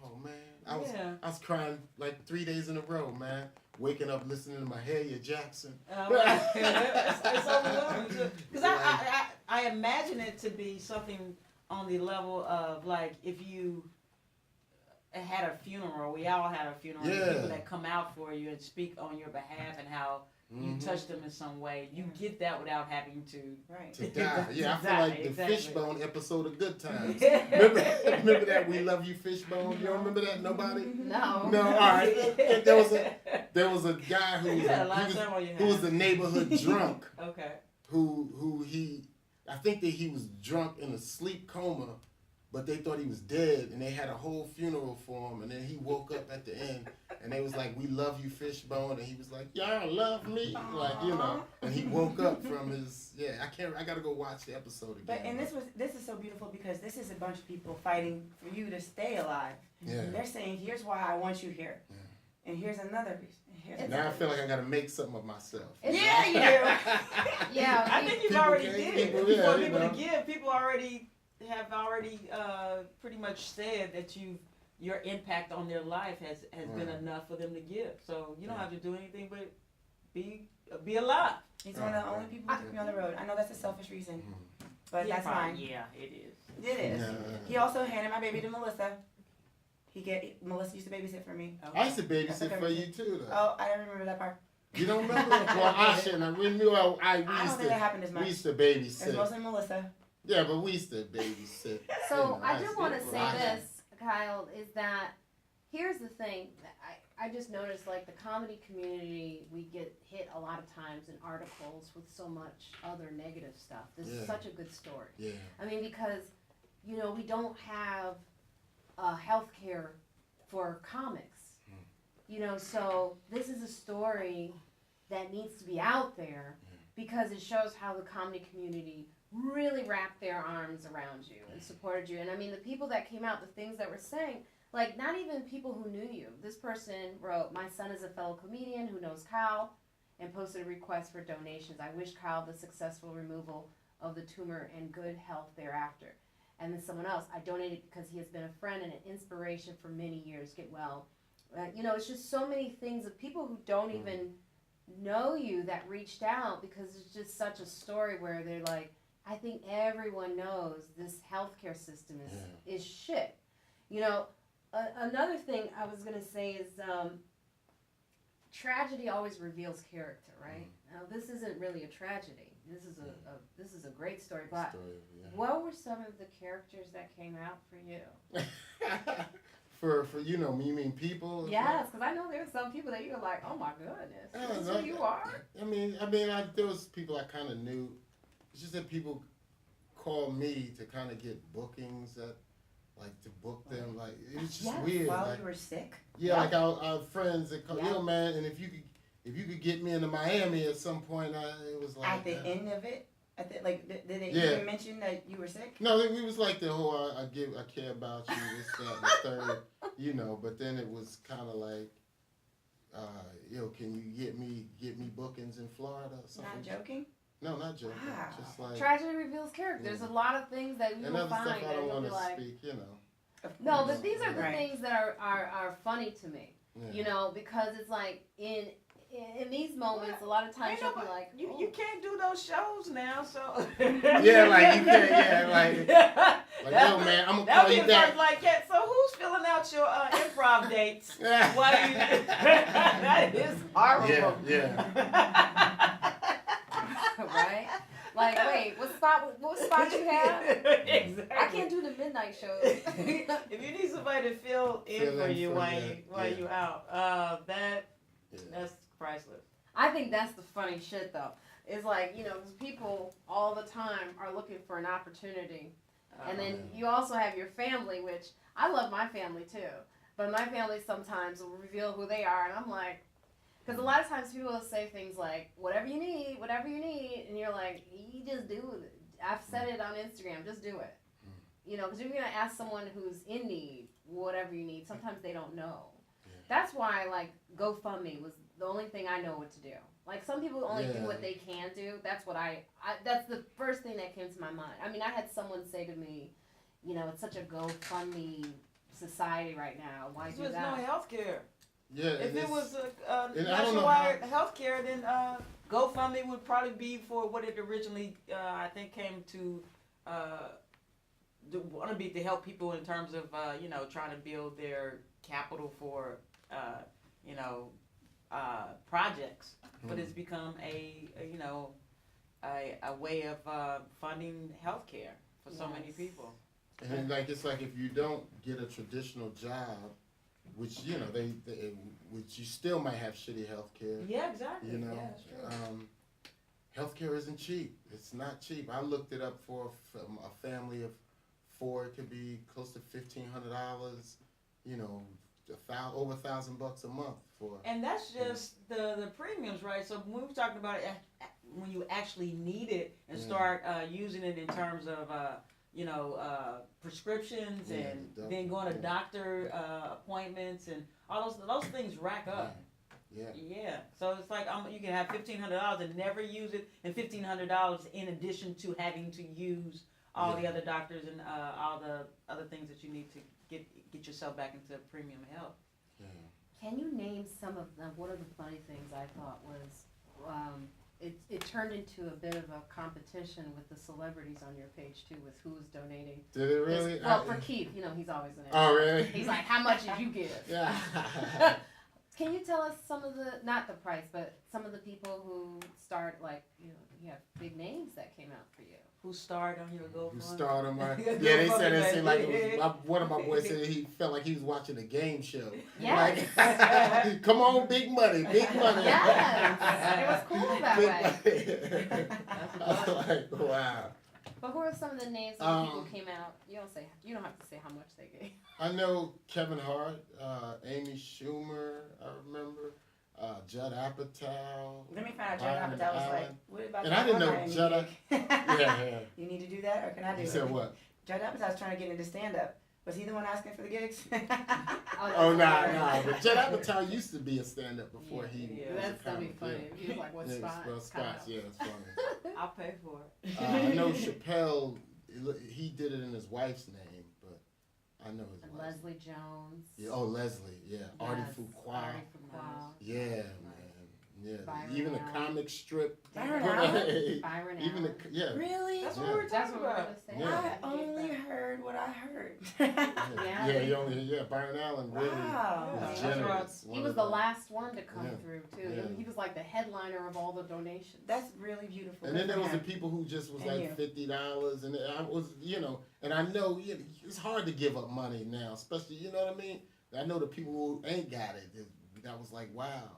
Oh man, I was crying like 3 days in a row, man. Waking up listening to Mahalia Jackson. It's overwhelming. Because I imagine it to be something on the level of like if you had a funeral, we all had a funeral, Yeah. people that come out for you and speak on your behalf and how you touch them in some way. You get that without having to. Right. To die. Yeah, I feel Die, like the exactly. Fishbone episode of Good Times. Remember that We Love You Fishbone? You don't remember that? Nobody? No. No, all right. There was a guy who You had a lot of time on your who was hands. a neighborhood drunk Okay. I think that he was drunk in a sleep coma, but they thought he was dead, and they had a whole funeral for him, and then he woke up at the end, and they was like, "We love you, Fishbone," and he was like, "Y'all love me," like, you know, and he woke up from his, I gotta go watch the episode again. But and this is so beautiful because this is a bunch of people fighting for you to stay alive. Yeah. And they're saying, here's why I want you here. Yeah. And here's another reason. And here's Now I another feel like I gotta make something of myself. Yeah, you do. Yeah, I think you've People already can't- did. people- Before yeah, you people know. to give, people already have pretty much said that your impact on their life has been Right. enough for them to give. So you don't Yeah. have to do anything but be alive. He's one of the only people who took me on the road. I know that's a selfish reason, Mhm. but that's fine. Yeah, it is. It is. Yeah. He also handed my baby to Melissa. Melissa used to babysit for me. I used to That's babysit okay. for you too, though. Oh, I don't remember that part. You don't remember? Well, I shouldn't. We knew we I don't used think that to. happened as We much. used to It was babysit. mostly Melissa. Yeah, but we used to babysit. So I do used want to to say watch this, Kyle, is that here's the thing. I just noticed, like, the comedy community, we get hit a lot of times in articles with so much other negative stuff. This is Yeah. such a good story. Yeah. I mean, because, you know, we don't have health care for comics. You know, so this is a story that needs to be out there because it shows how the comedy community really wrapped their arms around you and supported you. And I mean, the people that came out, the things that were saying, like, not even people who knew you. This person wrote, "My son is a fellow comedian who knows Kyle," and posted a request for donations. "I wish Kyle the successful removal of the tumor and good health thereafter." And then someone else, "I donated because he has been a friend and an inspiration for many years. Get well." You know, it's just so many things of people who don't even know you that reached out because it's just such a story where they're like, I think everyone knows this healthcare system is shit. You know, another thing I was going to say is tragedy always reveals character, right? Now, this isn't really a tragedy. This is a great story, but what were some of the characters that came out for you? For you know, you mean people? Yes, because I know there's some people that you're like, oh my goodness, this is who you are. I mean, there was people I kind of knew. It's just that people call me to kind of get bookings that, like, to book them. Like, it was just weird. While like, you were sick? yeah, like our friends that call, Yeah. yo, man, and if you could get me into Miami at some point, it was like At the end of it? Did they Yeah. even mention that you were sick? No, it was like the whole I care about you, this, that, and the third, you know. But then it was kind of like, yo, can you get me bookings in Florida or something? Not joking? No, not joking. Wow. Just like Tragedy reveals character. There's a lot of things that you and will other find stuff I that don't you'll want be to like, speak, you know. no, but these are the Right. things that are funny to me. Yeah. You know, because it's like in these moments, a lot of times you'll be like, oh. You can't do those shows now, so Yeah, like you can't. Yeah, like yo, man, I'm gonna That'll call be you the first back. like that. So who's filling out your improv dates? Why do you? That is horrible. Yeah. right? Like, wait, what spot you have? Exactly. I can't do the midnight shows. If you need somebody to fill in for you while you out, that's priceless. I think that's the funny shit, though. It's like, you know, 'cause people all the time are looking for an opportunity. And then you also have your family, which I love my family too. But my family sometimes will reveal who they are. And I'm like, because a lot of times people will say things like, whatever you need. And you're like, you just do it. I've said it on Instagram, just do it. You know, because you're going to ask someone who's in need, whatever you need. Sometimes they don't know. That's why, like, GoFundMe was the only thing I know what to do. Like, some people only do what they can do. That's what that's the first thing that came to my mind. I mean, I had someone say to me, you know, it's such a GoFundMe society right now. Why do There's that? no health care. Yeah. If it was and I don't know nationwide health care, then GoFundMe would probably be for what it originally, I think, came to want to be to help people in terms of, you know, trying to build their capital for, you know, projects. But it's become a way of funding healthcare for so many people. And then, like, it's like if you don't get a traditional job, which, you know, which you still might have shitty health care. Yeah, exactly. You know, yeah, that's true. healthcare isn't cheap. It's not cheap. I looked it up for a family of for it could be close to $1,500. You know, over $1,000 a month for. And that's just the premiums, right? So when we're talking about it, when you actually need it and start using it in terms of prescriptions and then going to doctor appointments and all those things rack up. Yeah. So it's like you can have $1,500 and never use it, and $1,500 in addition to having to use all the other doctors and all the other things that you need to get yourself back into premium health. Yeah. Can you name some of them? One of the funny things I thought was it turned into a bit of a competition with the celebrities on your page too, with who was donating. Did it really? Well, for Keith, he's always in it. Oh, really? He's like, how much did you give? Yeah. Can you tell us some of not the price, but some of the people who start, like, you have big names that came out for you? Who starred on your GoFundMe? Who starred on my? Yeah, they said it seemed like it was. One of my boys said he felt like he was watching a game show. Yes. Like, come on, big money, big money. Yes. It was cool that way. Big money. I was like, wow. But who are some of the names of the people who came out? You don't have to say how much they gave. I know Kevin Hart, Amy Schumer, I remember, Judd Apatow. Let me find out. Judd Apatow was like, what about and I didn't know Judd. Yeah. You need to do that, or can I do it? You said what? Judd Apatow's trying to get into stand-up. Was he the one asking for the gigs? Oh, nah. But Judd Apatow used to be a stand-up before he was That's a gonna be comic. funny. He was like, what spot? Well, spots, yeah, it's funny. I'll pay for it. I know Chappelle, he did it in his wife's name, but I know his And wife's Leslie Jones. Yeah, oh, Leslie, yeah. Artie Fuqua. Artie Fuqua. Yeah, man. Yeah. Byron Even the Allen. comic strip. Byron Allen? Byron Even Allen. yeah. Really? That's what Yeah. we're That's talking what we're about. gonna say. Yeah. I only heard what I heard. Yeah. Yeah, Byron Allen really Wow. was That's generous. He was the last one to come through too. Yeah. He was like the headliner of all the donations. That's really beautiful. And then there was the Good for him. people who just was And like you. $50, and I was, and I know it's hard to give up money now, especially, you know what I mean. I know the people who ain't got it. That was like, wow,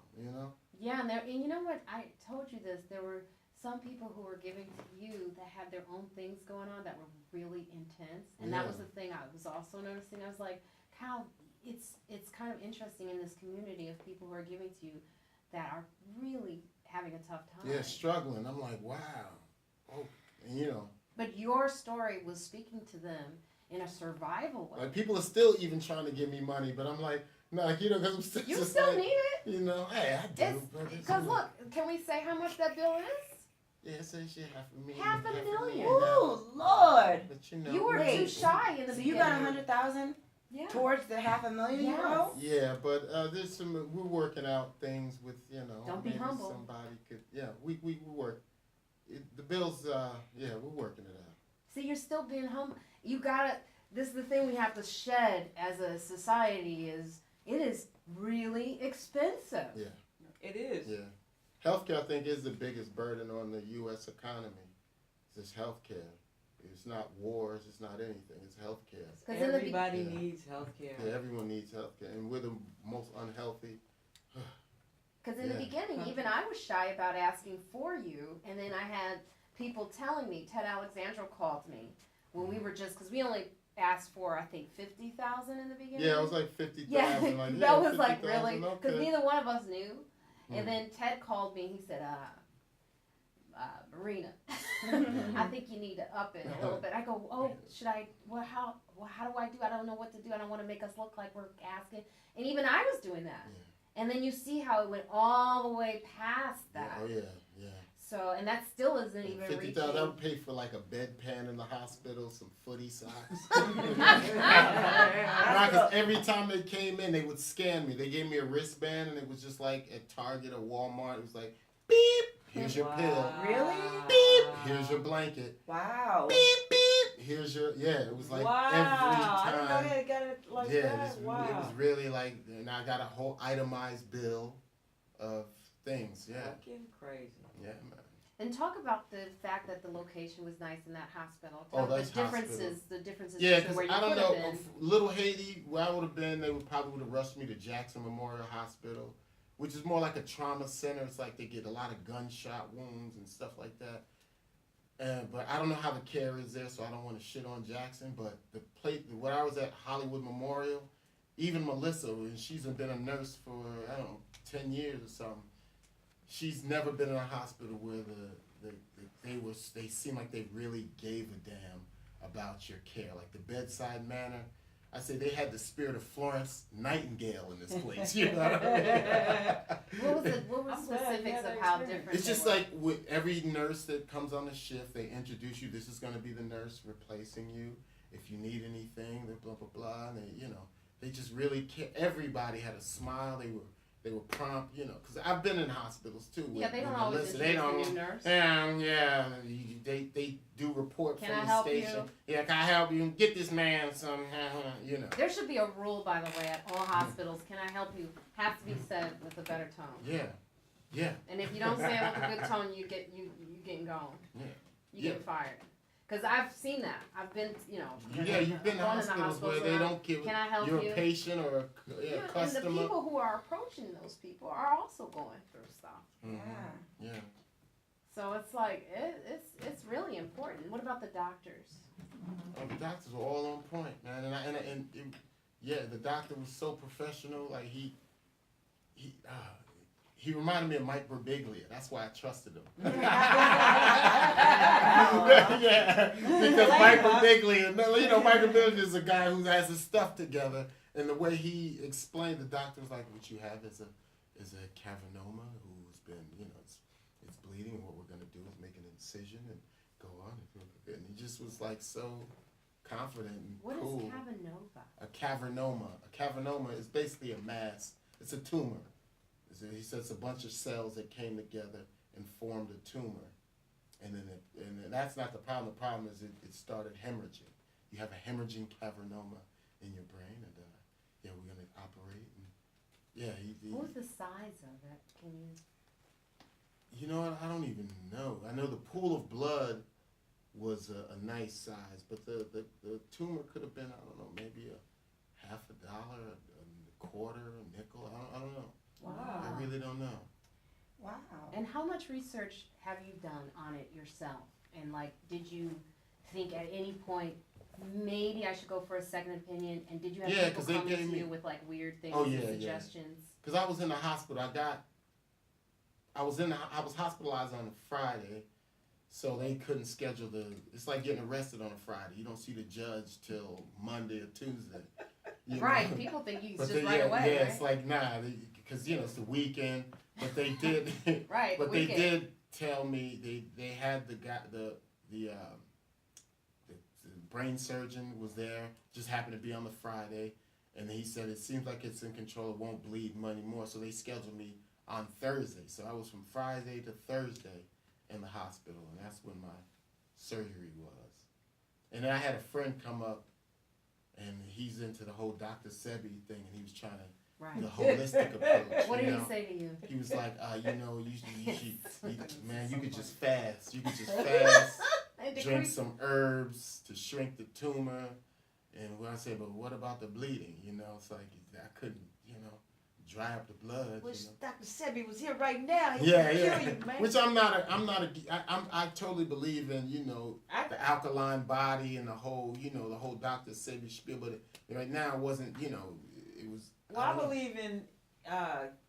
Yeah, and you know what? I told you this. There were some people who were giving to you that had their own things going on that were really intense, and that was the thing I was also noticing. I was like, Kyle, it's kind of interesting in this community of people who are giving to you that are really having a tough time. Yeah, struggling. I'm like, wow. Oh, and But your story was speaking to them in a survival way. like people are still even trying to give me money, but I'm like, no, because I'm still You just still like, need it? Hey, I do. Because look, can we say how much that bill is? Yeah, it says shit $500,000. Ooh, Lord. But You were too shy in the So you beginning. got 100,000 Yeah. towards the $500,000 you Yes. owe? Yeah, but there's we're working out things with, Don't be maybe humble. somebody could, we work. The bills, we're working it out. See, you're still being humble. You gotta, this is the thing we have to shed as a society it is really expensive. Yeah. It is. Yeah. Healthcare, I think, is the biggest burden on the U.S. economy. It's healthcare. It's not wars. It's not anything. It's healthcare. Everybody needs health care. Yeah, everyone needs healthcare, and we're the most unhealthy. Because in the beginning, even I was shy about asking for you, and then I had people telling me, Ted Alexandro called me when we were because we only asked for, I think, 50,000 in the beginning. Yeah, it was like 50,000. Yeah, like, that was 50,000, like really, because okay. neither one of us knew. And then Ted called me, he said, Marina, I think you need to up it a little bit. I go, should I, how do I do? I don't know what to do. I don't want to make us look like we're asking. And even I was doing that. Yeah. And then you see how it went all the way past that. Yeah. So, and that still isn't even 50,000. I reaching. would pay for like a bedpan in the hospital, some footy socks. Because every time they came in, they would scan me. They gave me a wristband, and it was just like at Target or Walmart. It was like, beep, here's your pill. Really? Beep, here's your blanket. Wow. Beep, beep, here's your, it was like every time. I didn't know they got it like that. It was really like, and I got a whole itemized bill of things. Yeah. Fucking crazy. Yeah, man. And talk about the fact that the location was nice in that hospital. That's the differences Yeah, between because where you I don't could know, have been. Little Haiti, where I would have been, they probably would have rushed me to Jackson Memorial Hospital, which is more like a trauma center. It's like they get a lot of gunshot wounds and stuff like that. But I don't know how the care is there, so I don't want to shit on Jackson. But when I was at Hollywood Memorial, even Melissa, and she's been a nurse for, I don't know, 10 years or something, she's never been in a hospital where they seem like they really gave a damn about your care, like the bedside manner. I say they had the spirit of Florence Nightingale in this place. You know what I mean? What were I'm glad you specifics had of that how experience. different It's just they were? like with every nurse that comes on the shift, they introduce you. This is going to be the nurse replacing you. If you need anything, they blah blah blah. And they just really care. Everybody had a smile. They were prompt. Because I've been in hospitals too. Yeah, they don't with always Melissa. introduce the new nurse. They do report Can from I the help station. you? Yeah, can I help you? Get this man some. There should be a rule, by the way, at all hospitals. Can I help you? Has to be said with a better tone. Yeah. And if you don't say it with a good tone, you getting gone. Yeah. You get fired. Because I've seen that. I've been, Yeah, you've been to gone in the hospitals where hospitals they around, don't give can I help you're you? a patient or a And the customer. people who are approaching those people are also going through stuff. Mhm. Yeah. Yeah. So it's like it's really important. What about the doctors? The doctors were all on point, man, the doctor was so professional. Like he reminded me of Mike Birbiglia. That's why I trusted him. Yeah, because Mike Birbiglia, Mike Birbiglia is a guy who has his stuff together, and the way he explained, the doctor was like, "What you have is a cavernoma who's been, it's bleeding, and what we're gonna do is make an incision and go on." And he just was like so confident and What cool. is Cavanova? A cavernoma is basically a mass. It's a tumor. He says it's a bunch of cells that came together and formed a tumor, and then that's not the problem. The problem is it started hemorrhaging. You have a hemorrhaging cavernoma in your brain, and we're gonna operate. And What was the size of it? Can you? You know what? I don't even know. I know the pool of blood was a nice size, but the tumor could have been, I don't know, maybe a $50, a quarter, a nickel. I don't know. Wow. I really don't know. Wow. And how much research have you done on it yourself? And did you think at any point maybe I should go for a second opinion? And did you have people 'cause they coming gave to me- you with weird things Oh, and yeah, yeah. suggestions? Because I was in the hospital. I was hospitalized on a Friday, so they couldn't schedule it's like getting arrested on a Friday. You don't see the judge till Monday or Tuesday. Right. People think you But just right away. yeah, Right? it's like, nah, because, it's the weekend. But they did, Right. but the they weekend. did tell me they had the guy, the brain surgeon was there, just happened to be on the Friday. And he said, it seems like it's in control, it won't bleed money more. So they scheduled me on Thursday. So I was from Friday to Thursday in the hospital. And that's when my surgery was. And then I had a friend come up, and he's into the whole Dr. Sebi thing, and he was trying to, Right. the holistic approach. What you did know? he say to you? He was like, you should, man, you could just fast. You could just fast, drink some herbs to shrink the tumor. And when I said, but what about the bleeding? It's like, I couldn't, dry up the blood. Wish Dr. Sebi was here right now. He Yeah, would yeah. kill you, man. Which I totally believe in, the alkaline body and the whole Dr. Sebi spiel. But right now it wasn't, it was. Well, I don't know. believe in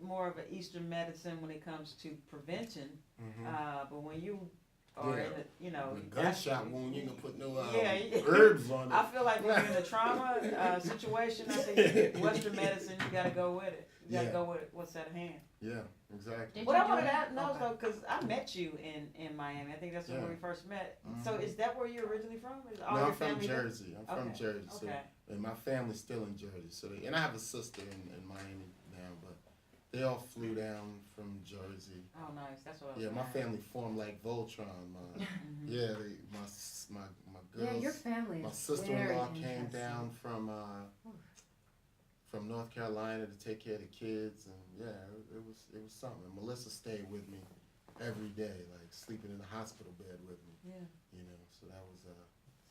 more of an Eastern medicine when it comes to prevention. Mhm. But when you are Yeah. in the, With a gunshot wound, you can put no Yeah. herbs on it. I feel like when you're in a trauma situation, I think Western medicine, you got to go with it. You got to Yeah. go with what's at hand. Yeah, exactly. Did What you I do wanted it? to know, Okay. though, because I met you in Miami. I think that's Yeah. where we first met. So Mhm. is that where you're originally from? Is all No, your I'm from family there? Jersey. I'm from Okay. Jersey. So, Okay. and my family's still in Jersey. So, and I have a sister in Miami now, but they all flew down from Jersey. Oh, nice. That's what I was Yeah, my saying. family formed like Voltron. Mhm. Yeah, my Yeah, girls. your family My is sister-in-law very came interesting. down from North Carolina to take care of the kids, and it was something. And Melissa stayed with me every day, like sleeping in the hospital bed with me. Yeah. So that was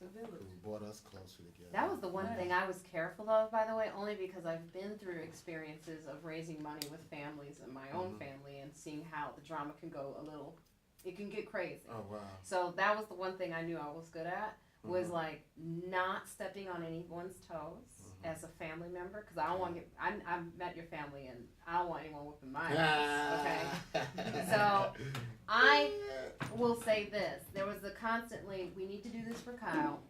It's a village. it brought us closer together. That was the one Nice. thing I was careful of, by the way, only because I've been through experiences of raising money with families and my own Mhm. family and seeing how the drama can go a little It can get crazy. Oh wow. So that was the one thing I knew I was good at, was like not stepping on anyone's toes as a family member, because I don't want to get, I've met your family and I don't want anyone whooping my ass, okay? So I will say this, there was a constantly, we need to do this for Kyle,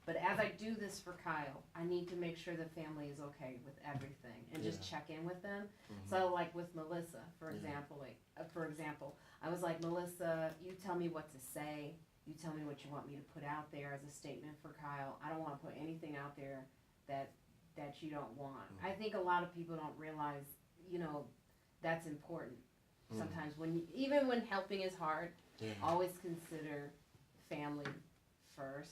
but as I do this for Kyle, I need to make sure the family is okay with everything and just check in with them. So like with Melissa, for example, I was like, Melissa, you tell me what to say. You tell me what you want me to put out there as a statement for Kyle. I don't want to put anything out there that you don't want. I think a lot of people don't realize, you know, that's important. Sometimes even when helping is hard, always consider family first.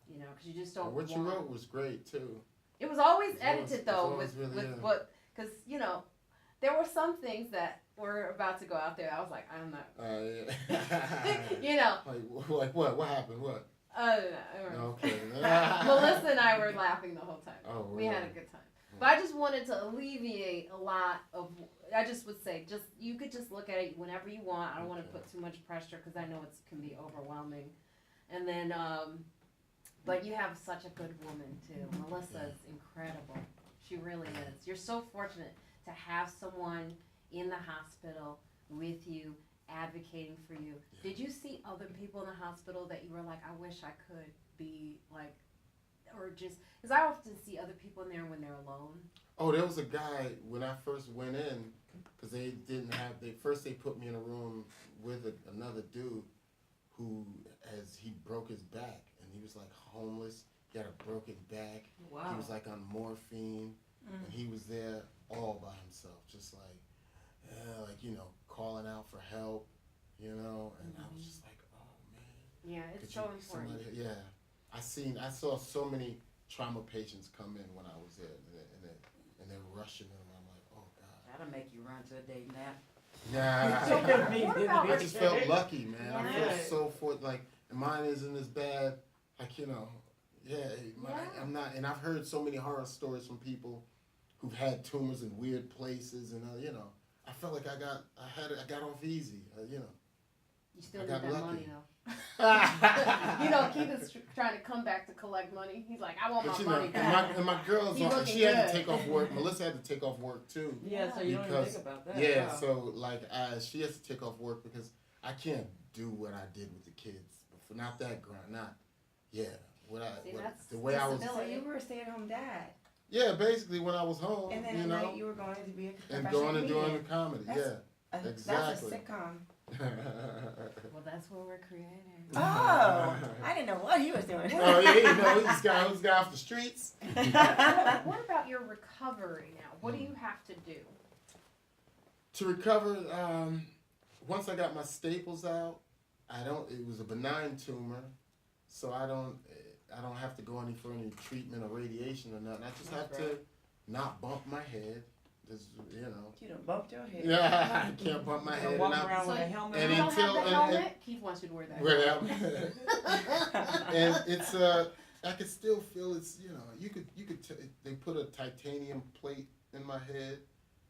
You know, because you just don't. What you wrote was great too. It was always edited though, with what, because you know, there were some things that were about to go out there. I was like, I'm not. You know. Like what? What happened? What? Okay. Melissa and I were laughing the whole time. Oh, we had a good time. But I just wanted to alleviate a lot of. I just would say, you could just look at it whenever you want. I don't want to put too much pressure because I know it can be overwhelming. And then, but you have such a good woman too. Melissa is incredible. She really is. You're so fortunate to have someone in the hospital with you, advocating for you. Did you see other people in the hospital that you were like, I wish I could be like, or just, because I often see other people in there when they're alone. Oh, there was a guy when I first went in, because they didn't have, they put me in a room with another dude who, as he broke his back, and he was like homeless, he had a broken back, he was like on morphine, and he was there all by himself, just like, you know, calling out for help, you know, and I was just like, oh man. Yeah, it's so important. I saw so many trauma patients come in when I was there, and they're rushing them. I'm like, oh God. That'll make you run to a day nap. Nah, I just felt lucky, man. I feel Yeah. so like, mine isn't as bad. Like, you know, I'm not, and I've heard so many horror stories from people who've had tumors in weird places, and you know, I felt like I got off easy, you know. You still need that lucky. money though. You know, Keith is trying to come back to collect money. He's like, I want my money back. And my girl's she had to take off work. Melissa had to take off work too. Yeah, so you don't even think about that. Yeah, wow. so like she has to take off work because I can't do what I did with the kids. Not that grind, the way I was. So you were a stay-at-home dad. Yeah, basically when I was home, and then you at know, night you were going to be a and professional going and doing comedian. the comedy. That's Exactly. a sitcom. Well, that's what we're creating. Oh, I didn't know what he was doing. Oh yeah, you know, this guy off the streets. What about your recovery now? What do you have to do? To recover, once I got my staples out, it was a benign tumor, so I don't have to go any for any treatment or radiation or nothing. I just have to not bump my head. Just, you know. You done bumped your head. Yeah, I can't bump my head. Walk around with a helmet. And You don't until have the helmet? Keith wants you to wear that. And it's I could still feel it's, you know, they put a titanium plate in my head,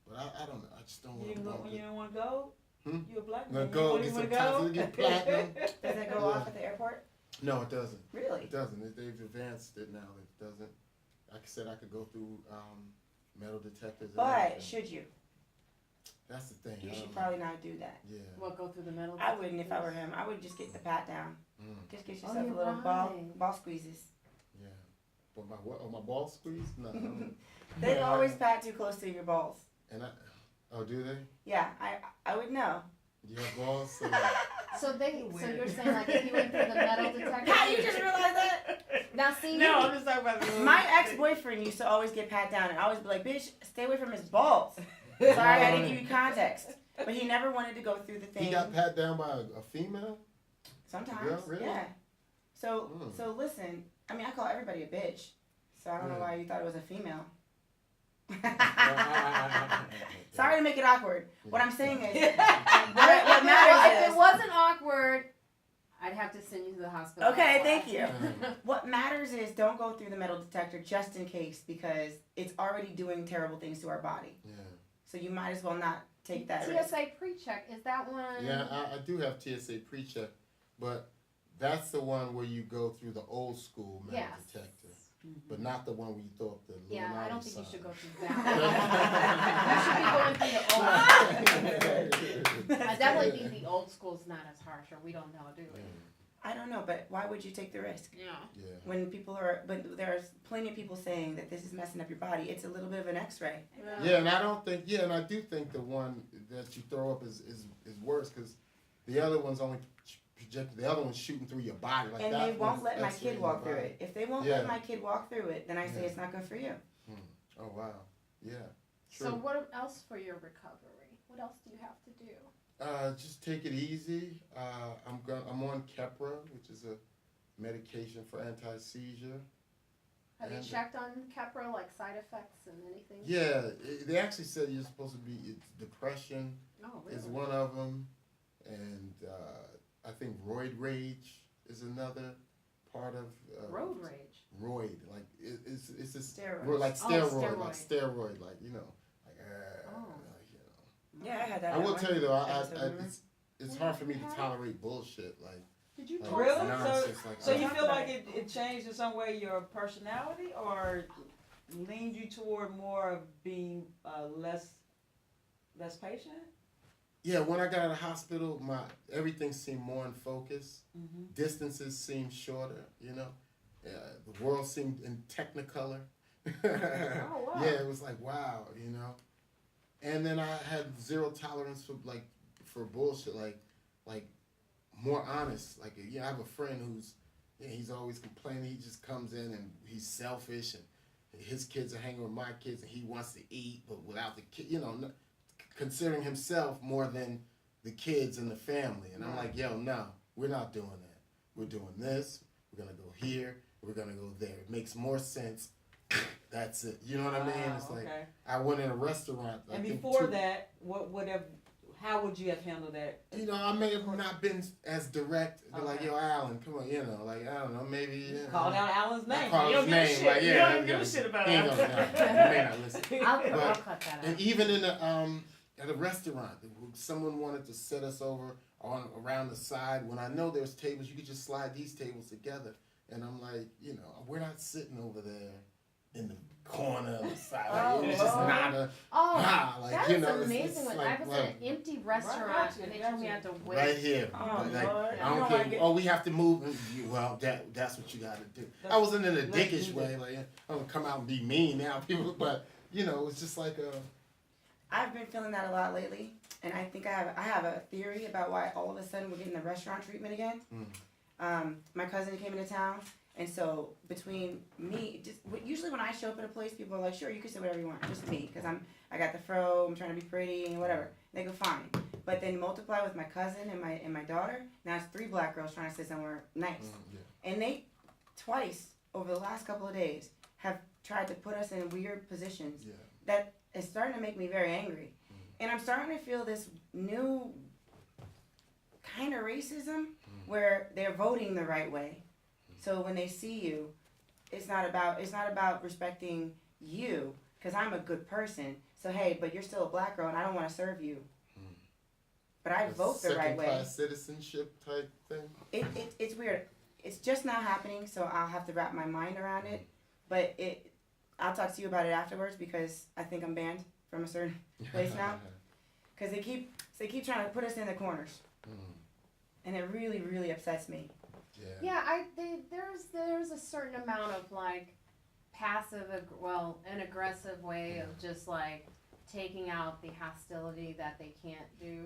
but I don't know. I just don't want to bump it. You don't want to go? You a black man. Go get some titanium, get platinum. Does it go off at the airport? No, it doesn't. Really? It doesn't. They've advanced it now. It doesn't. Like I said, I could go through metal detectors. But should you? That's the thing. You should probably not do that. Yeah. What, go through the metal? I wouldn't if I were him. I would just get the pat down. Just get yourself a you're little right. ball squeezes. Yeah. But my what? Oh, my ball squeeze? No. They always pat too close to your balls. And oh, do they? Yeah, I would know. You have balls? So you're saying like if you went through the metal detector? How you just realized that? Now see. No, I'm just talking about My ex-boyfriend used to always get pat down and always be like, "Bitch, stay away from his balls." Sorry, I didn't give you context. But he never wanted to go through the thing. He got pat down by a female? Sometimes, Girl, really? yeah. So listen. I mean, I call everybody a bitch. So I don't know why you thought it was a female. Sorry to make it awkward. What I'm saying is, what matters If is. it wasn't awkward, I'd have to send you to the hospital. Okay, thank you. What matters is don't go through the metal detector just in case because it's already doing terrible things to our body. Yeah. So you might as well not take that risk. TSA pre-check, is that one? Yeah, I do have TSA pre-check, but that's the one where you go through the old school metal Yes. detector, but not the one where you throw up the Illuminati Yeah, I don't think you sign. should go through that. You should be going through the old. I definitely think the old school's not as harsh, or we don't know, do we? I don't know, but why would you take the risk? Yeah. Yeah. When people are, but there's plenty of people saying that this is messing up your body. It's a little bit of an X-ray. Yeah, and I don't think. Yeah, and I do think the one that you throw up is worse because the other one's only projected. The other one's shooting through your body. Like And that they won't one's let my X-raying kid your walk through body. it. If they won't Yeah. let my kid walk through it, then I say Yeah. it's not good for you. Oh wow. Yeah. True. So what else for your recovery? What else do you have to do? Just take it easy. I'm on Keppra, which is a medication for anti-seizure. Have you And- checked on Keppra, like side effects and anything? Yeah, they actually said you're supposed to be. It's depression Oh, is really? one of them, and I think roid rage is another part of Road rage. roid. Like it's this Steroids. like Oh, steroid, like steroid, like you know, like Oh. you Yeah, I had that. know. I will one tell you though, episode, remember? it's hard for me to tolerate bullshit. Like Did you like talk? Really? nonsense, like, So you Talk feel about like it changed in some way your personality, or leaned you toward more of being less patient? yeah, when I got out of the hospital, everything seemed more in focus. Mm-hmm. Distances seemed shorter, you know. The world seemed in technicolor. Oh, wow. Yeah, it was like wow, you know. And then I had zero tolerance for bullshit, like more honest. Like I have a friend who's he's always complaining. He just comes in and he's selfish, and his kids are hanging with my kids, and he wants to eat, but without the kid, you know, considering himself more than the kids and the family. And I'm like, yo, no, we're not doing that. We're doing this. We're gonna go here. We're gonna go there. It makes more sense. That's it. You know what I mean? It's like I went in a restaurant. I And think before that, how would you have handled that? you know, I may have not been as direct. They're like, Okay. yo, Alan, come on, you know, like I don't know, maybe. You know, Called out Alan's I name. called You don't his give a name, shit. like, You yeah, don't give a shit about he ain't Alan. gonna know. He may not listen. I'll cut that out. And even in the at a restaurant, someone wanted to set us over around the side. When I know there's tables, you could just slide these tables together. And I'm like, you know, we're not sitting over there in the corner of the side. Like, it's just not a like That you is know, it's amazing. When I was in an empty restaurant gotcha, and they told me I had to wait. right here. Oh, Like, Lord. I You don't don't care. like it? Oh, we have to move. Well, that's what you got to do. I wasn't in a dickish way, like I'm gonna come out and be mean now, people. But you know, it's just like I've been feeling that a lot lately, and I think I have a theory about why all of a sudden we're getting the restaurant treatment again. My cousin came into town, and so between me, usually when I show up at a place, people are like, "Sure, you can say whatever you want." Just me, because I got the fro, I'm trying to be pretty and whatever. They go fine, but then multiply with my cousin and my daughter. Now it's 3 black girls trying to sit somewhere nice, and they twice over the last couple of days have tried to put us in weird positions. Yeah. That is starting to make me very angry. And I'm starting to feel this new kind of racism where they're voting the right way. So when they see you, it's not about respecting you because I'm a good person. So hey, but you're still a black girl and I don't want to serve you. But I vote the right way. Second-class citizenship type thing. It's weird. It's just not happening, so I'll have to wrap my mind around it. But I'll talk to you about it afterwards because I think I'm banned from a certain place now. Because they keep trying to put us in the corners, and it really, really upsets me. Yeah, there's a certain amount of like an aggressive way of just like taking out the hostility that they can't do.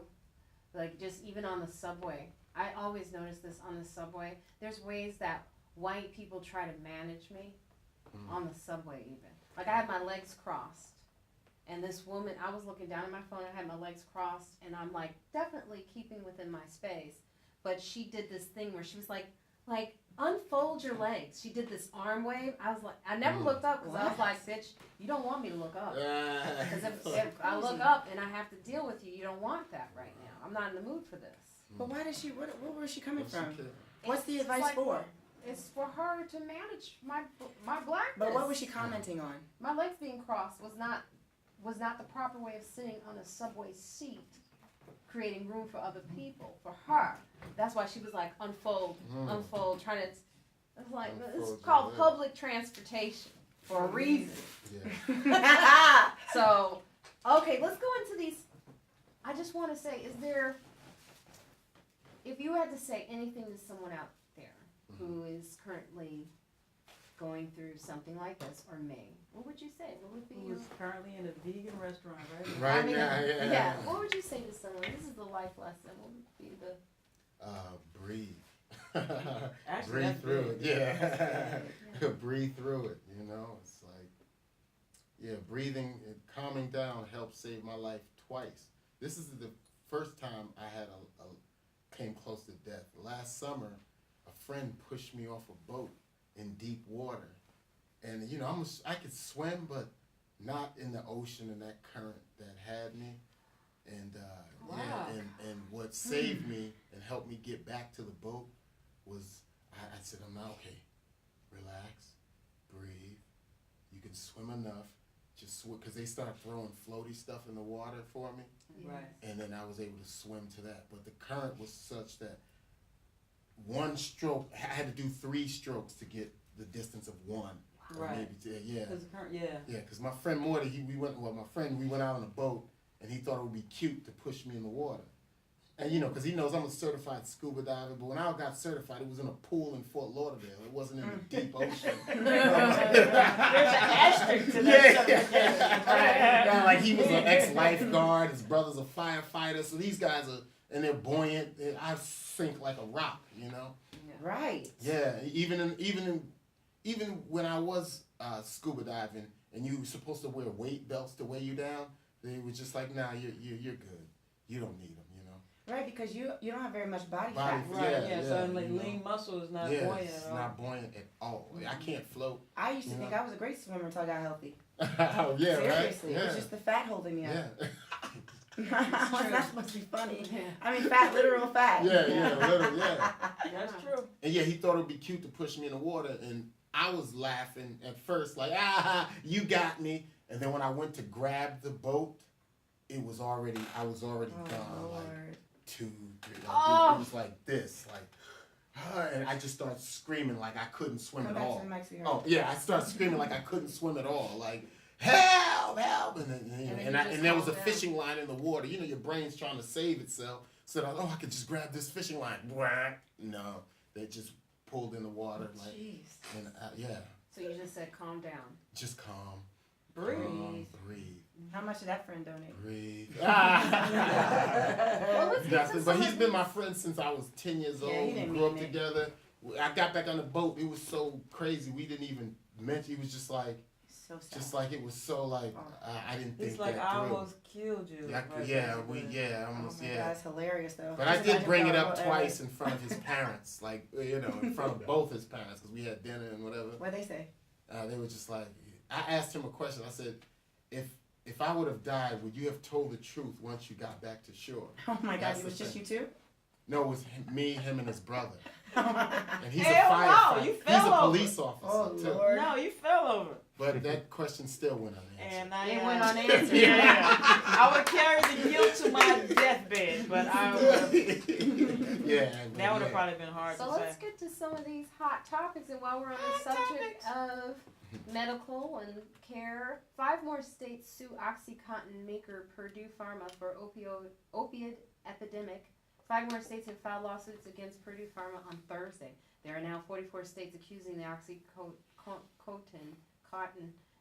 Like just even on the subway, I always notice this on the subway. There's ways that white people try to manage me on the subway even. Like I had my legs crossed. And this woman, I was looking down at my phone, I had my legs crossed, and I'm like, definitely keeping within my space. But she did this thing where she was like, unfold your legs. She did this arm wave. I was like, I never looked up because I was like, bitch, you don't want me to look up. Because if I look up and I have to deal with you, you don't want that right now. I'm not in the mood for this. But why does she? Where was she coming from? She What's the It's advice like- for? It's for her to manage my blackness. But what was she commenting on? My legs being crossed was not was not the proper way of sitting on a subway seat, creating room for other people, for her. That's why she was like, unfold, trying to, it's like, it's Unfold called your public transportation for a reason. Yeah. So, okay, let's go into these. I just want to say, if you had to say anything to someone out there who is currently going through something like this, or may, what would you say? What would be Who's currently in a vegan restaurant, right? Right, I mean, yeah. What would you say to someone? This is the life lesson. What would be the? Breathe. Actually, Breathe that's through big. it. Yeah. Yeah. Breathe through it. You know, it's like, yeah, breathing and calming down helped save my life twice. This is the first time I had came close to death. Last summer, a friend pushed me off a boat in deep water, and you know, I could swim, but not in the ocean and that current that had me. And Wow. yeah, and what saved me and helped me get back to the boat was I said, I'm not okay. Relax, breathe. You can swim enough. Just swim, because they started throwing floaty stuff in the water for me, Right. and then I was able to swim to that. But the current was such that one stroke, I had to do 3 strokes to get the distance of one. Or Right. maybe yeah. Because the current, yeah. Yeah, because my friend Morty, we went out on a boat, and he thought it would be cute to push me in the water. And you know, because he knows I'm a certified scuba diver, but when I got certified, it was in a pool in Fort Lauderdale. It wasn't in the deep ocean. There's an asterisk to that certification. Right. Yeah, like he was an ex-lifeguard, his brother's a firefighter, so these guys are, and they're buoyant. And I sink like a rock, you know. Right. Yeah, even when I was scuba diving, and you were supposed to wear weight belts to weigh you down, they were just like, nah, you're good. You don't need them, you know. Right, because you don't have very much body Body fat. Right, Yeah, so you like know. lean muscle is not Yeah, buoyant it's at all. not buoyant at all. Like, I can't float. I used to You think know. I was a great swimmer until I got healthy. Oh yeah, Seriously, right. it was just the fat holding me up. Yeah. It's not supposed to be funny. Yeah. I mean, fat, literal fat. Yeah, little, yeah. That's true. And yeah, he thought it would be cute to push me in the water, and I was laughing at first, like, you got me. And then when I went to grab the boat, I was already Oh, gone, like Lord. 2, 3. Like, Oh. it was like this, like, and I just started screaming like I couldn't swim Come at back all. to the mic, sweetheart. Oh yeah, I started screaming like I couldn't swim at all, like help, help, and then And then you and just there was a calmed down. fishing line in the water. You know, your brain's trying to save itself. So I could just grab this fishing line. No, they just pulled in the water, like, Jeez. and yeah, So you just said calm down. just calm, Breathe. calm, breathe, How much did that friend donate? breathe. Well, let's get to But some he's of been these- my friend since I was 10 years Yeah, old. he We didn't grew up mean it. together. I got back on the boat. It was so crazy. We didn't even mention. He was just like. So sad. Just like it was so like I didn't think It's like that I through. almost killed you. Yeah, Right, yeah, basically. almost, Oh my yeah. God, it's hilarious though. But I Just did imagine bring if it I up wrote twice in front of his parents, like in front of both his parents, because we had dinner and whatever. What'd they say? They were just like, I asked him a question. I said, if I would have died, would you have told the truth once you got back to shore? Oh my God, That's it was the just thing. you two? No, it was me, him, and his brother. And he's Hell a no, firefighter. you He's fell a over. police officer Oh too. Lord. No, you fell over. But that question still went unanswered. And I It went unanswered. Yeah. I would carry the guilt to my deathbed, but I would Yeah. that would have probably been hard So to let's say. get to some of these hot topics, and while we're on the subject of medical and care, 5 more states sue OxyContin maker Purdue Pharma for opioid epidemic. 5 more states have filed lawsuits against Purdue Pharma on Thursday. There are now 44 states accusing the OxyContin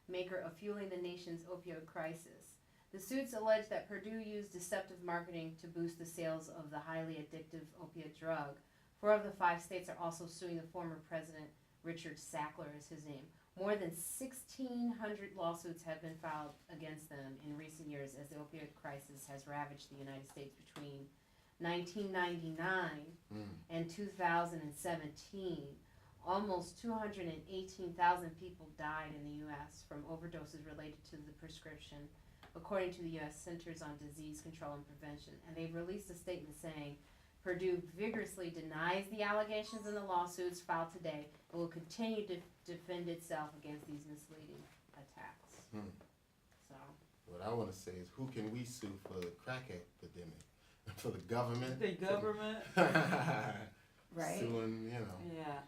maker of fueling the nation's opioid crisis. The suits allege that Purdue used deceptive marketing to boost the sales of the highly addictive opiate drug. 4 of the 5 states are also suing the former president. Richard Sackler is his name. More than 1,600 lawsuits have been filed against them in recent years as the opioid crisis has ravaged the United States between 1999 and 2017. Almost 218,000 people died in the U.S. from overdoses related to the prescription, according to the U.S. Centers on Disease Control and Prevention. And they've released a statement saying Purdue vigorously denies the allegations in the lawsuits filed today and will continue to defend itself against these misleading attacks. So, What I want to say is, who can we sue for the crack epidemic? For the government? The government. Right. Suing, you know. Yeah.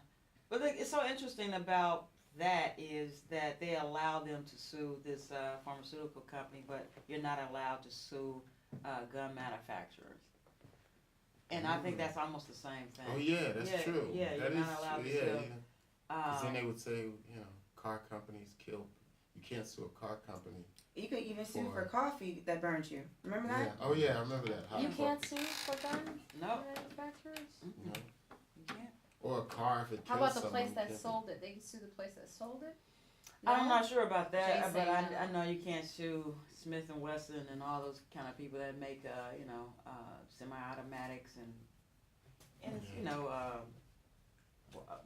But it's so interesting about that is that they allow them to sue this pharmaceutical company, but you're not allowed to sue gun manufacturers. And I think that's almost the same thing. Oh yeah, that's true. Yeah, that you're not allowed to sue. Because then they would say, you know, car companies kill. You can't sue a car company. You could even sue for coffee that burns you. Remember that? Yeah. Oh yeah, I remember that. You can't sue for gun No. manufacturers? You know? You can't. Or a car if it kills How about the someone, place that you can't- sold it? They can sue the place that sold it? I'm No? not sure about that, Jay's but saying I know you can't sue Smith and Wesson and all those kind of people that make semi-automatics and you know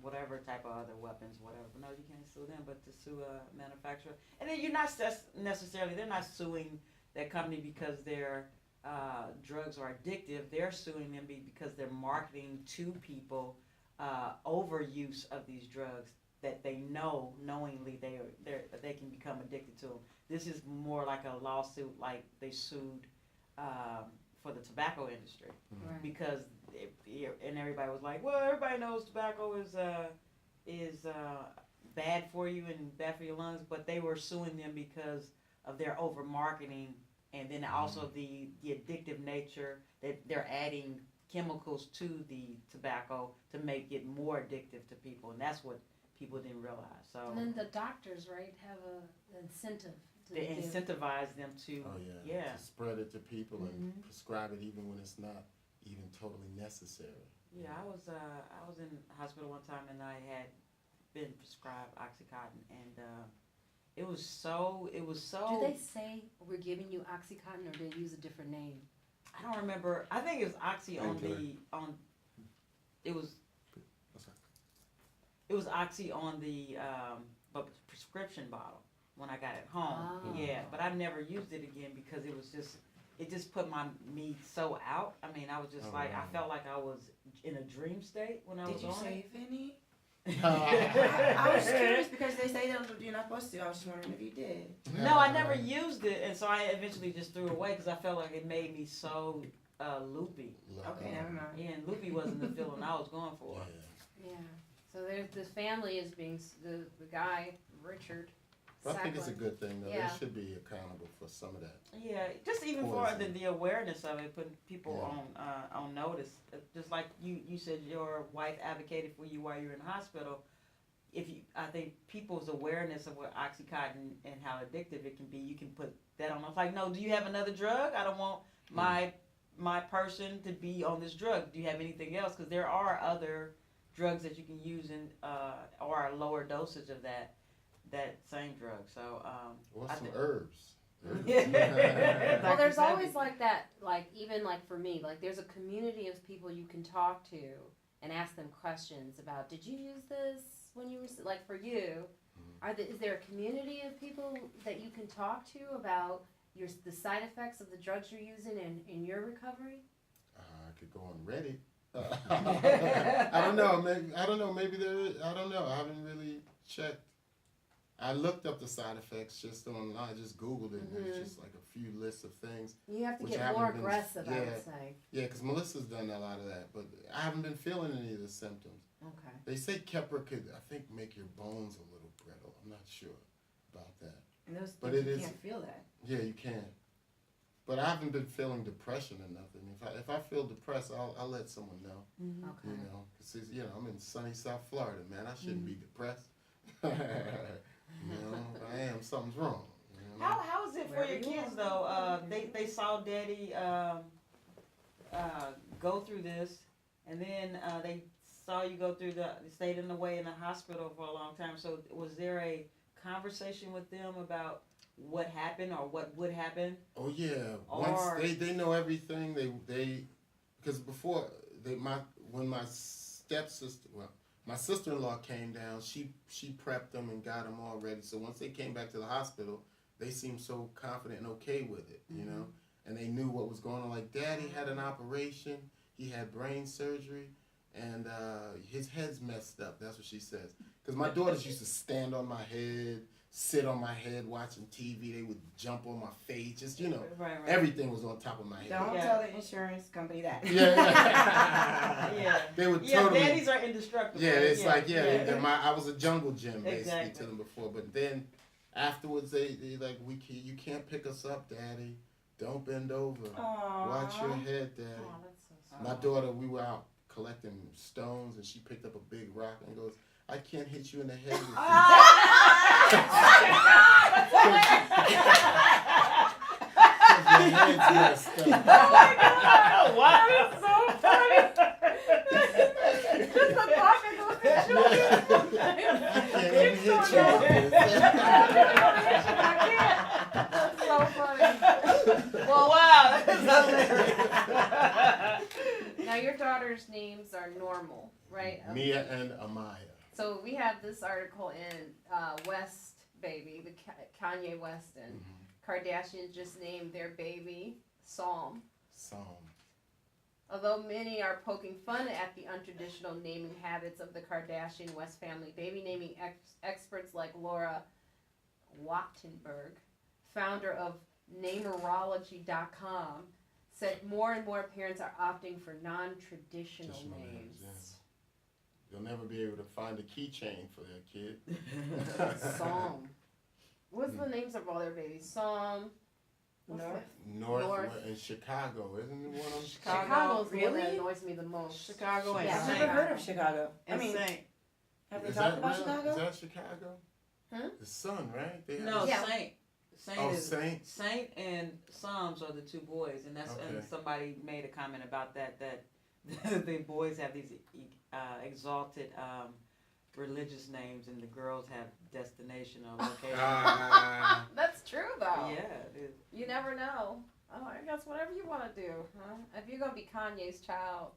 whatever type of other weapons, whatever. No, you can't sue them, but to sue a manufacturer, and then you're not necessarily they're not suing that company because their drugs are addictive. They're suing them because they're marketing to people overuse of these drugs that they know knowingly they can become addicted to them. This is more like a lawsuit, like they sued for the tobacco industry Right. because and everybody was like, well, everybody knows tobacco is bad for you and bad for your lungs, but they were suing them because of their over marketing and then also the addictive nature that they're adding chemicals to the tobacco to make it more addictive to people, and that's what people didn't realize. So And then the doctors, right, have an incentive to they give. incentivize them to Oh yeah. yeah. To spread it to people and Mhm. prescribe it even when it's not even totally necessary. Yeah, I was in the hospital one time and I had been prescribed OxyContin and it was so Do they say we're giving you OxyContin or do they use a different name? I don't remember. I think it was Oxy on it was What's that? it was Oxy on the but prescription bottle when I got it home. Oh. Yeah, but I never used it again because it just put me so out. I mean, I was just I felt like I was in a dream state when I Did was you on save it. any? I I was curious because they say that you're not supposed to. I was just wondering if you did. No, I never used it, and so I eventually just threw it away because I felt like it made me so loopy. Okay, never mind. Yeah, and loopy wasn't the feeling I was going for. Yeah. Yeah. So there's the family is being the guy Richard. But I think it's a Sacklin. good thing though. Yeah. They should be accountable for some of that. Yeah, just even for Poison. the awareness of it, putting people Yeah. on notice. Just like you said, your wife advocated for you while you were in the hospital. I think people's awareness of what OxyContin and how addictive it can be, you can put that on. I was like, no, do you have another drug? I don't want my person to be on this drug. Do you have anything else? Because there are other drugs that you can use or a lower dosage of that same drug. So Or I some think- herbs. Yeah. Well, there's Dr. always Sebi. like that, like even like for me, like there's a community of people you can talk to and ask them questions about. Did you use this when you were like for you? Is there a community of people that you can talk to about the side effects of the drugs you're using in your recovery? I could go on Reddit. I don't know. Maybe there is. I don't know. I haven't really checked. I looked up the side effects just online. I just Googled it, and it's just like a few lists of things. You have to Which I get more haven't been- aggressive, I yeah. would say. Yeah, because Melissa's done a lot of that, but I haven't been feeling any of the symptoms. Okay. They say Keppra could, I think, make your bones a little brittle. I'm not sure about that. And those But things, it you is- can't feel that. Yeah, you can. But I haven't been feeling depression or nothing. If I feel depressed, I'll let someone know. Okay. You know, because I'm in sunny South Florida, man. I shouldn't be depressed. You know, if I am, something's wrong. You know? How is it for Wherever your you kids are. though? They saw Daddy go through this, and then they saw you go through stayed in the hospital for a long time. So was there a conversation with them about what happened or what would happen? Oh yeah. Or- Once they know everything. They because before when my stepsister, my sister-in-law came down, she prepped them and got them all ready. So once they came back to the hospital, they seemed so confident and okay with it, you know, and they knew what was going on. Like Daddy had an operation, he had brain surgery, and his head's messed up. That's what she says. Because my daughters used to stand on my head. sit on my head watching TV. They would jump on my face. Just, you know, Right. everything was on top of my head. Don't Yeah. tell the insurance company that. Yeah. Yeah. They would Yeah, totally. daddies are indestructible. Yeah, it's like, yeah. I was a jungle gym basically Exactly. to them before. But then afterwards, they like, you can't pick us up, Daddy. Don't bend over. Aww. Watch your head, Daddy. Oh, that's so sweet. My daughter, we were out collecting stones, and she picked up a big rock and goes, I can't hit you in the head with Your head's messed up. Oh my God! Wow, that's so funny. Just the thought that goes to children. I can't even hit you with this. That's so funny. Well, Wow, that's hilarious. now your daughter's names are normal, right? Mia and Amaya. So we have this article in West Baby, the Kanye West and Kardashians just named their baby Psalm. Although many are poking fun at the untraditional naming habits of the Kardashian West family, baby naming experts like Laura Wattenberg, founder of Namerology.com, said more and more parents are opting for non-traditional Traditional names. yes. You'll never be able to find a keychain for their kid. Psalm. What's the names of all their babies? Psalm. North. North in Chicago, isn't it one of them? Chicago's the one that Really? annoys me the most. Chicago and Yeah, I've Saint. never heard of Chicago. I And mean, Saint. have they Is talked that about real? Chicago? Is that Chicago? Huh? The sun, right? They have No, Yeah. Saint. Saint Oh, is Saint. Saint and Psalms are the two boys, and that's and Okay. somebody made a comment about that the boys have these exalted religious names, and the girls have destination or location. That's true though. Yeah, it is. You never know. Oh, I guess whatever you want to do, huh? If you're gonna be Kanye's child,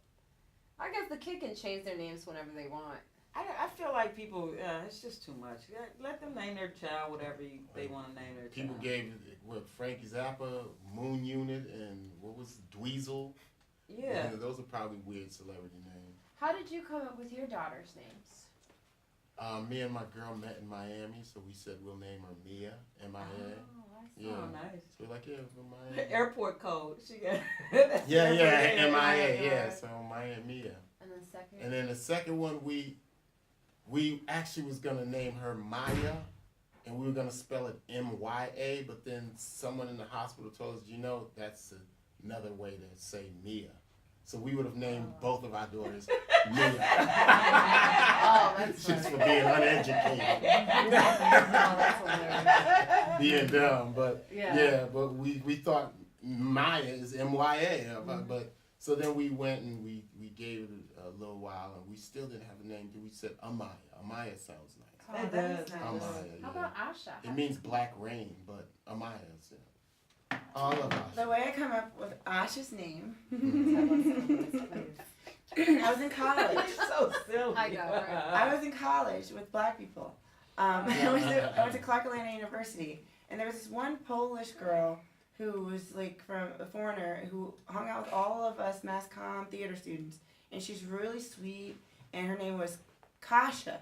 I guess the kid can change their names whenever they want. I feel like people, it's just too much. Let them name their child whatever they want to name their People child. gave Frankie Zappa, Moon Unit, and what was Dweezil? Yeah. Those are probably weird celebrity names. How did you come up with your daughter's names? Me and my girl met in Miami, so we said we'll name her Mia, M-I-A. I see. Yeah. Oh, nice. So we're like, yeah, for Miami. Airport code. She got. Yeah, MIA. M-I-A, yeah. So Maya and Mia. And then second. And then the second one, we actually was gonna name her Maya, and we were gonna spell it M-Y-A, but then someone in the hospital told us, that's another way to say Mia. So we would have named both of our daughters Mia. Oh, that's Just funny. for being uneducated. Oh, that's hilarious. Being dumb, but Yeah. but we thought Maya is M-Y-A, but so then we went and we gave it a little while, and we still didn't have a name. We said Amaya. Amaya sounds nice. Oh, that is nice. Amaya, How yeah. about Asha? It means black rain, but Amaya is all of us. The way I come up with Asha's name, Please. I was in college. You're so silly. I know, right? I was in college with black people. I went to Clark Atlanta University, and there was this one Polish girl who was like from a foreigner who hung out with all of us mass comm theater students, and she's really sweet, and her name was Kasha.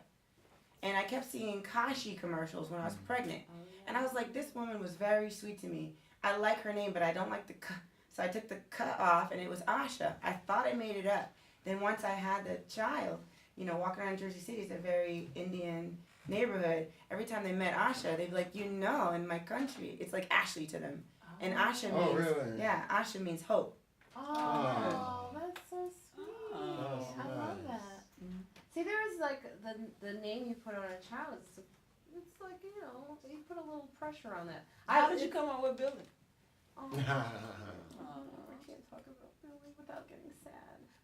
And I kept seeing Kashi commercials when I was pregnant. And I was like, this woman was very sweet to me. I like her name, but I don't like the K. So I took the K off, and it was Asha. I thought I made it up. Then once I had the child, walking around Jersey City, it's a very Indian neighborhood. Every time they met Asha, they'd be like, in my country, it's like Ashley to them. And Asha means, really? yeah, Asha means hope. Oh, that's so sweet. Oh, I love nice. that. See, there's like the name you put on a child. It's like you put a little pressure on that. How did you come up with Billy? Oh, I can't talk about Billy without getting sad.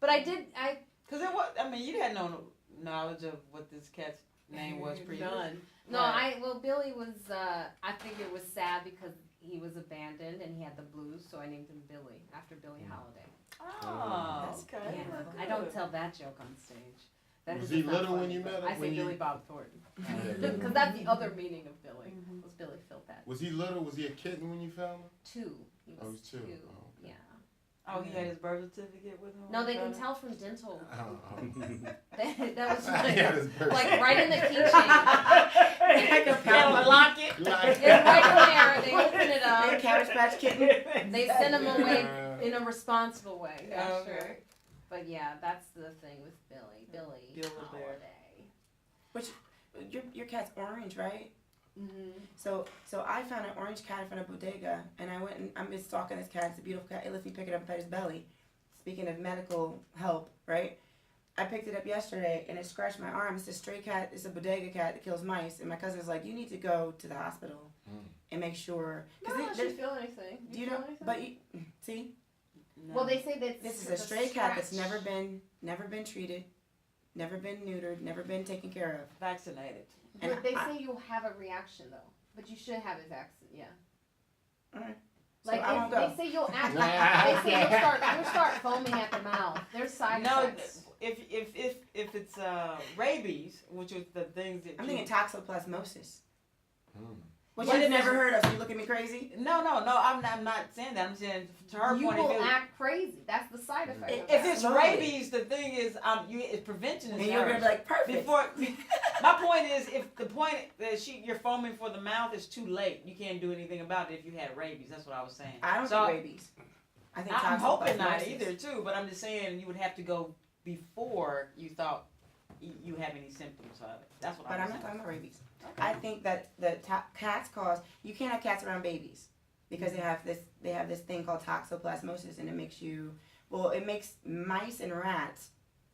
But Because it was, you had no knowledge of what this cat's name was previous. None. No, Right. Billy was. I figured it was sad because he was abandoned and he had the blues, so I named him Billy after Billie Holiday. Oh, That's okay. Yeah, That's I don't good. tell that joke on stage. That Was is he not little funny, when you but met him? I say When you- Billy Bob Thornton. Yeah. Because that's the other meaning of Billy. Was Billy Philpott. Was he little? Was he a kitten when you found him? 2. He Oh, was he's 2. 2. Oh, okay. Yeah. Oh, he had his birth certificate with him? No, they can Brother? tell from dental. Oh, that was yeah, his birth like right in the keychain. Like a lock in. They send them away in a responsible way. Yeah, Okay. sure. But yeah, that's the thing with Billy. Billy Deal with Holiday. Your cat's orange, right? Mm-hmm. So I found an orange cat in front of bodega, and I went and I've been stalking this cat. It's a beautiful cat. It lets me pick it up and pet his belly. Speaking of medical help, right? I picked it up yesterday, and it scratched my arm. It's a stray cat. It's a bodega cat that kills mice. And my cousin was like, "You need to go to the hospital and make sure." No, I shouldn't feel anything. Do you feel know? anything? But you see, No. Well, they say that this is a stray cat that's never been treated, never been neutered, never been taken care of. vaccinated. And But they I- say you'll have a reaction though. But you should have a vaccine. Yeah. Alright. Like So I won't go. they say you'll act. They say you'll start foaming at the mouth. There's side No, effects. if it's rabies, which is the things that I'm thinking toxoplasmosis. Which What I've if never it's- heard of. So you look at me crazy? No, I'm not saying that. I'm saying to her You point of will view. act crazy. That's the side effect. of If that. it's Slowly. rabies, the thing is, prevention And is you're gonna first. be like, perfect. My point is, if the point that you're foaming for the mouth is too late, you can't do anything about it if you had rabies. That's what I was saying. I don't So, think rabies. I think I'm hoping not toxoplasmosis. either too, but I'm just saying you would have to go before you thought you have any symptoms of it. That's what But I I'm was not talking saying. about rabies. I think that cats cause, you can't have cats around babies because they have this thing called toxoplasmosis, and it makes mice and rats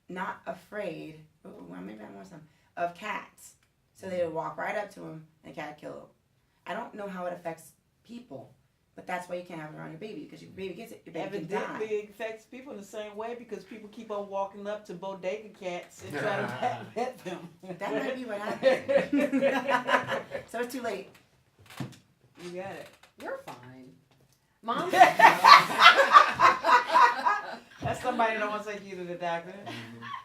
not afraid. Well, maybe I want some of cats, so they would walk right up to them and the cat kill them. I don't know how it affects people, but that's why you can't have it around your baby, because your baby gets it, your baby can Evidently, die. it affects people in the same way because people keep on walking up to bodega cats and trying to pet them. That might be what happened. So it's too late. You got it. You're fine. Mom. That's somebody that wants to take you to the doctor.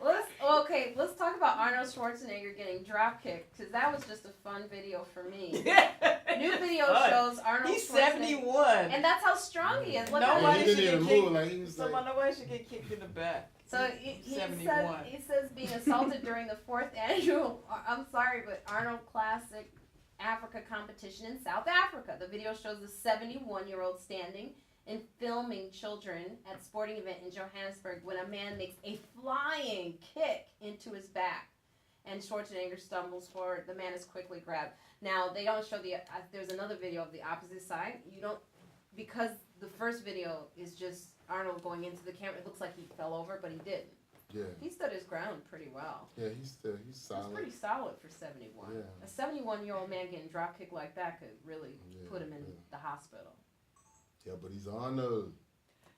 Let's talk about Arnold Schwarzenegger getting drop kicked, because that was just a fun video for me. New video shows Arnold He's Schwarzenegger. 71. And that's how strong he is. Look Nobody how he didn't even move. Like he was like. Nobody should get kicked in the back. So he 71. says being assaulted during the 4th annual, I'm sorry, but Arnold Classic Africa competition in South Africa. The video shows a 71-year-old standing and filming children at a sporting event in Johannesburg when a man makes a flying kick into his back. And Schwarzenegger stumbles forward. The man is quickly grabbed. Now, they don't show there's another video of the opposite side. Because the first video is just Arnold going into the camera. It looks like he fell over, but he didn't. Yeah. He stood his ground pretty well. Yeah, he's That's solid. pretty solid for 71. Yeah. A 71-year-old man getting drop kicked like that could really put him in yeah. the hospital. Yeah, but he's on the.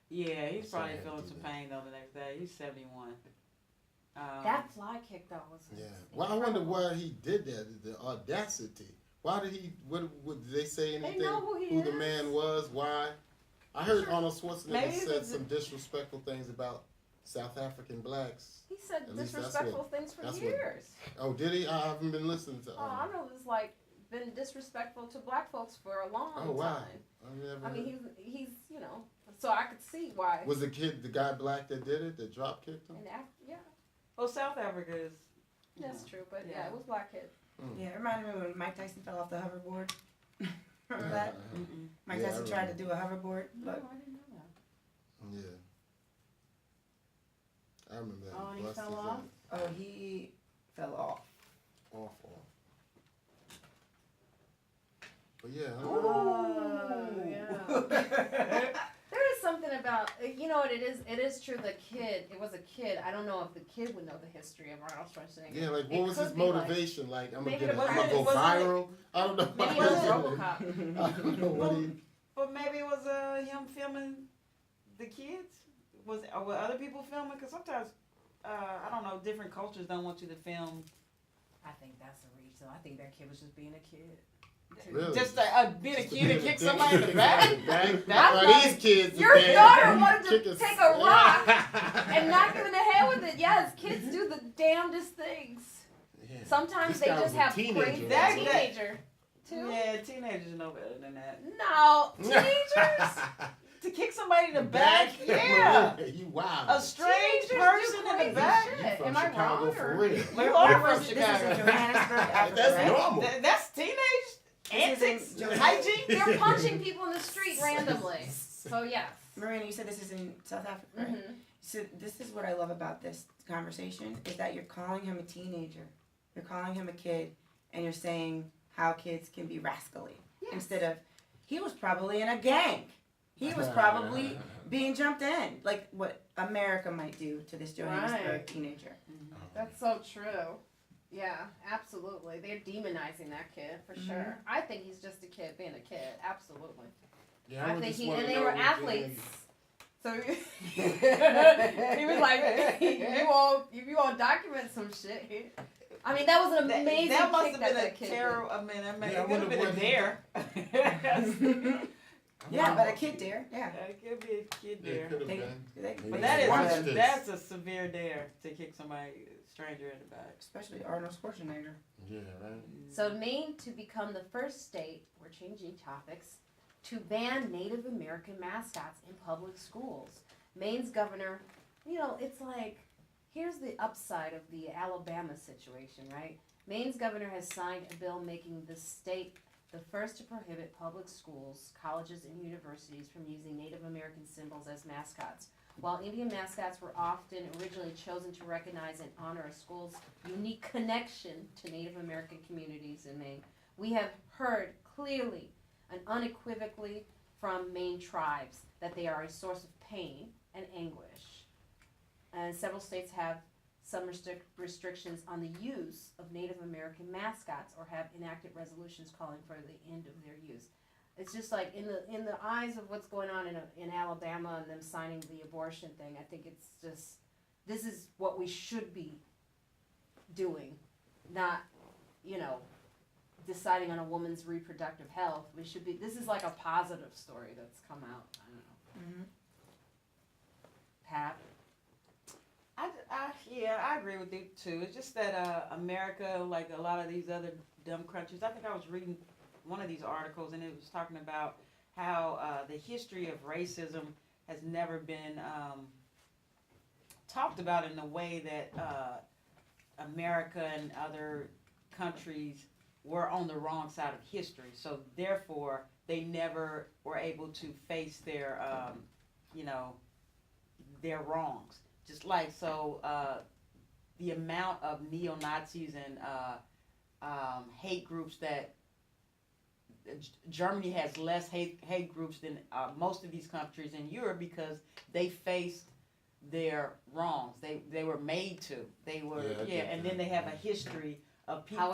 Yeah, he's So probably he had to feeling do some that. pain though the next day. He's 71. That fly kick though was Yeah. Well, I wonder why he did that. The audacity. Why did he? What did they say anything? They know who he Who the is. man was? Why? I heard Arnold Schwarzenegger Maybe said it's- some disrespectful things about South African blacks. He said At least that's disrespectful things for that's what- years. Oh, did he? I haven't been listening to. Arnold has been disrespectful to black folks for a long Oh, wow. time. I've never I mean, heard. he's so I could see why. Was the guy black that did it? That drop kicked him? Yeah, Well, South Africa is. that's true. But yeah, Yeah. it was black kid. Yeah, it reminded me when Mike Tyson fell off the hoverboard. Remember that? Mm-mm. Mike Yeah, I Tyson tried to remember. do a hoverboard, No, but I didn't know that. Yeah. I remember that. Oh, and he Busted fell his off? ass. he fell off. Off. But yeah. Oh, yeah. There is something about, you know what it is? It is true, it was a kid. I don't know if the kid would know the history of Arnold Schwarzenegger. Yeah, like It what was his could be like- motivation? Like, I'm Maybe gonna the go wasn't it- viral. I don't know. Maybe it why was he did it. RoboCop. I don't know what he. But maybe it was him filming the kids. Were other people filming? Because sometimes I don't know. Different cultures don't want you to film. I think that's the reason. I think that kid was just being a kid. Really? Just being a kid and kick somebody in the back. That's That's why these kids. Your today daughter wanted to kick us- take a rock and knock him in the head with it. Yes, kids do the damnedest things. Yeah. Sometimes This they guy just was a have teenager, crazy right? teenager. Too? Yeah, teenagers know better than that. No, teenagers. To kick somebody in the back, yeah. You wild. A strange Teenagers person do in crazy the back. shit. You from Am I Chicago wrong? for Or? real. You are from This is in Chicago. Johannesburg, Africa, That's right? normal. That's teenage This is antics, in- hygiene. They're punching people in the street randomly. So yes. Marina, you said this is in South Africa, right? Mm-hmm. So this is what I love about this conversation is that you're calling him a teenager, you're calling him a kid, and you're saying how kids can be rascally instead of he was probably in a gang. He was probably being jumped in, like what America might do to this Johannesburg teenager. That's so true. Yeah, absolutely. They're demonizing that kid for sure. I think he's just a kid being a kid. Absolutely. Yeah, I would think just wanna and they know were what athletes. gang- So he was like, you won't document some shit. I mean, that was an amazing That must kick have been that a kid terrible. I mean, it Yeah, I could have been a wonder dare. Yeah, but a kid dare, yeah. It could be a kid Yeah, it dare. could have They- been. they- But Maybe that's a severe dare to kick somebody stranger in the back. Especially Arnold Schwarzenegger. Yeah, right. So Maine to become the first state, we're changing topics, to ban Native American mascots in public schools. Maine's governor, it's like, here's the upside of the Alabama situation, right? Maine's governor has signed a bill making the state the first to prohibit public schools, colleges, and universities from using Native American symbols as mascots. While Indian mascots were often originally chosen to recognize and honor a school's unique connection to Native American communities in Maine, we have heard clearly and unequivocally from Maine tribes that they are a source of pain and anguish. And several states have some restrictions on the use of Native American mascots or have enacted resolutions calling for the end of their use. It's just like in the eyes of what's going on in Alabama and them signing the abortion thing, I think it's just, this is what we should be doing, not, deciding on a woman's reproductive health. This is like a positive story that's come out. I don't know. Pat? I agree with you too. It's just that America, like a lot of these other dumb countries, I think I was reading one of these articles and it was talking about how the history of racism has never been talked about in the way that America and other countries were on the wrong side of history. So therefore, they never were able to face their, their wrongs. Just like, the amount of neo-Nazis and hate groups that Germany has less hate groups than most of these countries in Europe because they faced their wrongs. They were made to. They were, and then they have a history of people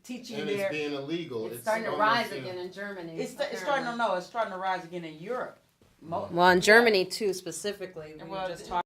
teaching and their. it's being illegal. It's starting to rise again in Germany. It's starting to rise again in Europe. Well, in Germany too, specifically. Well, just talked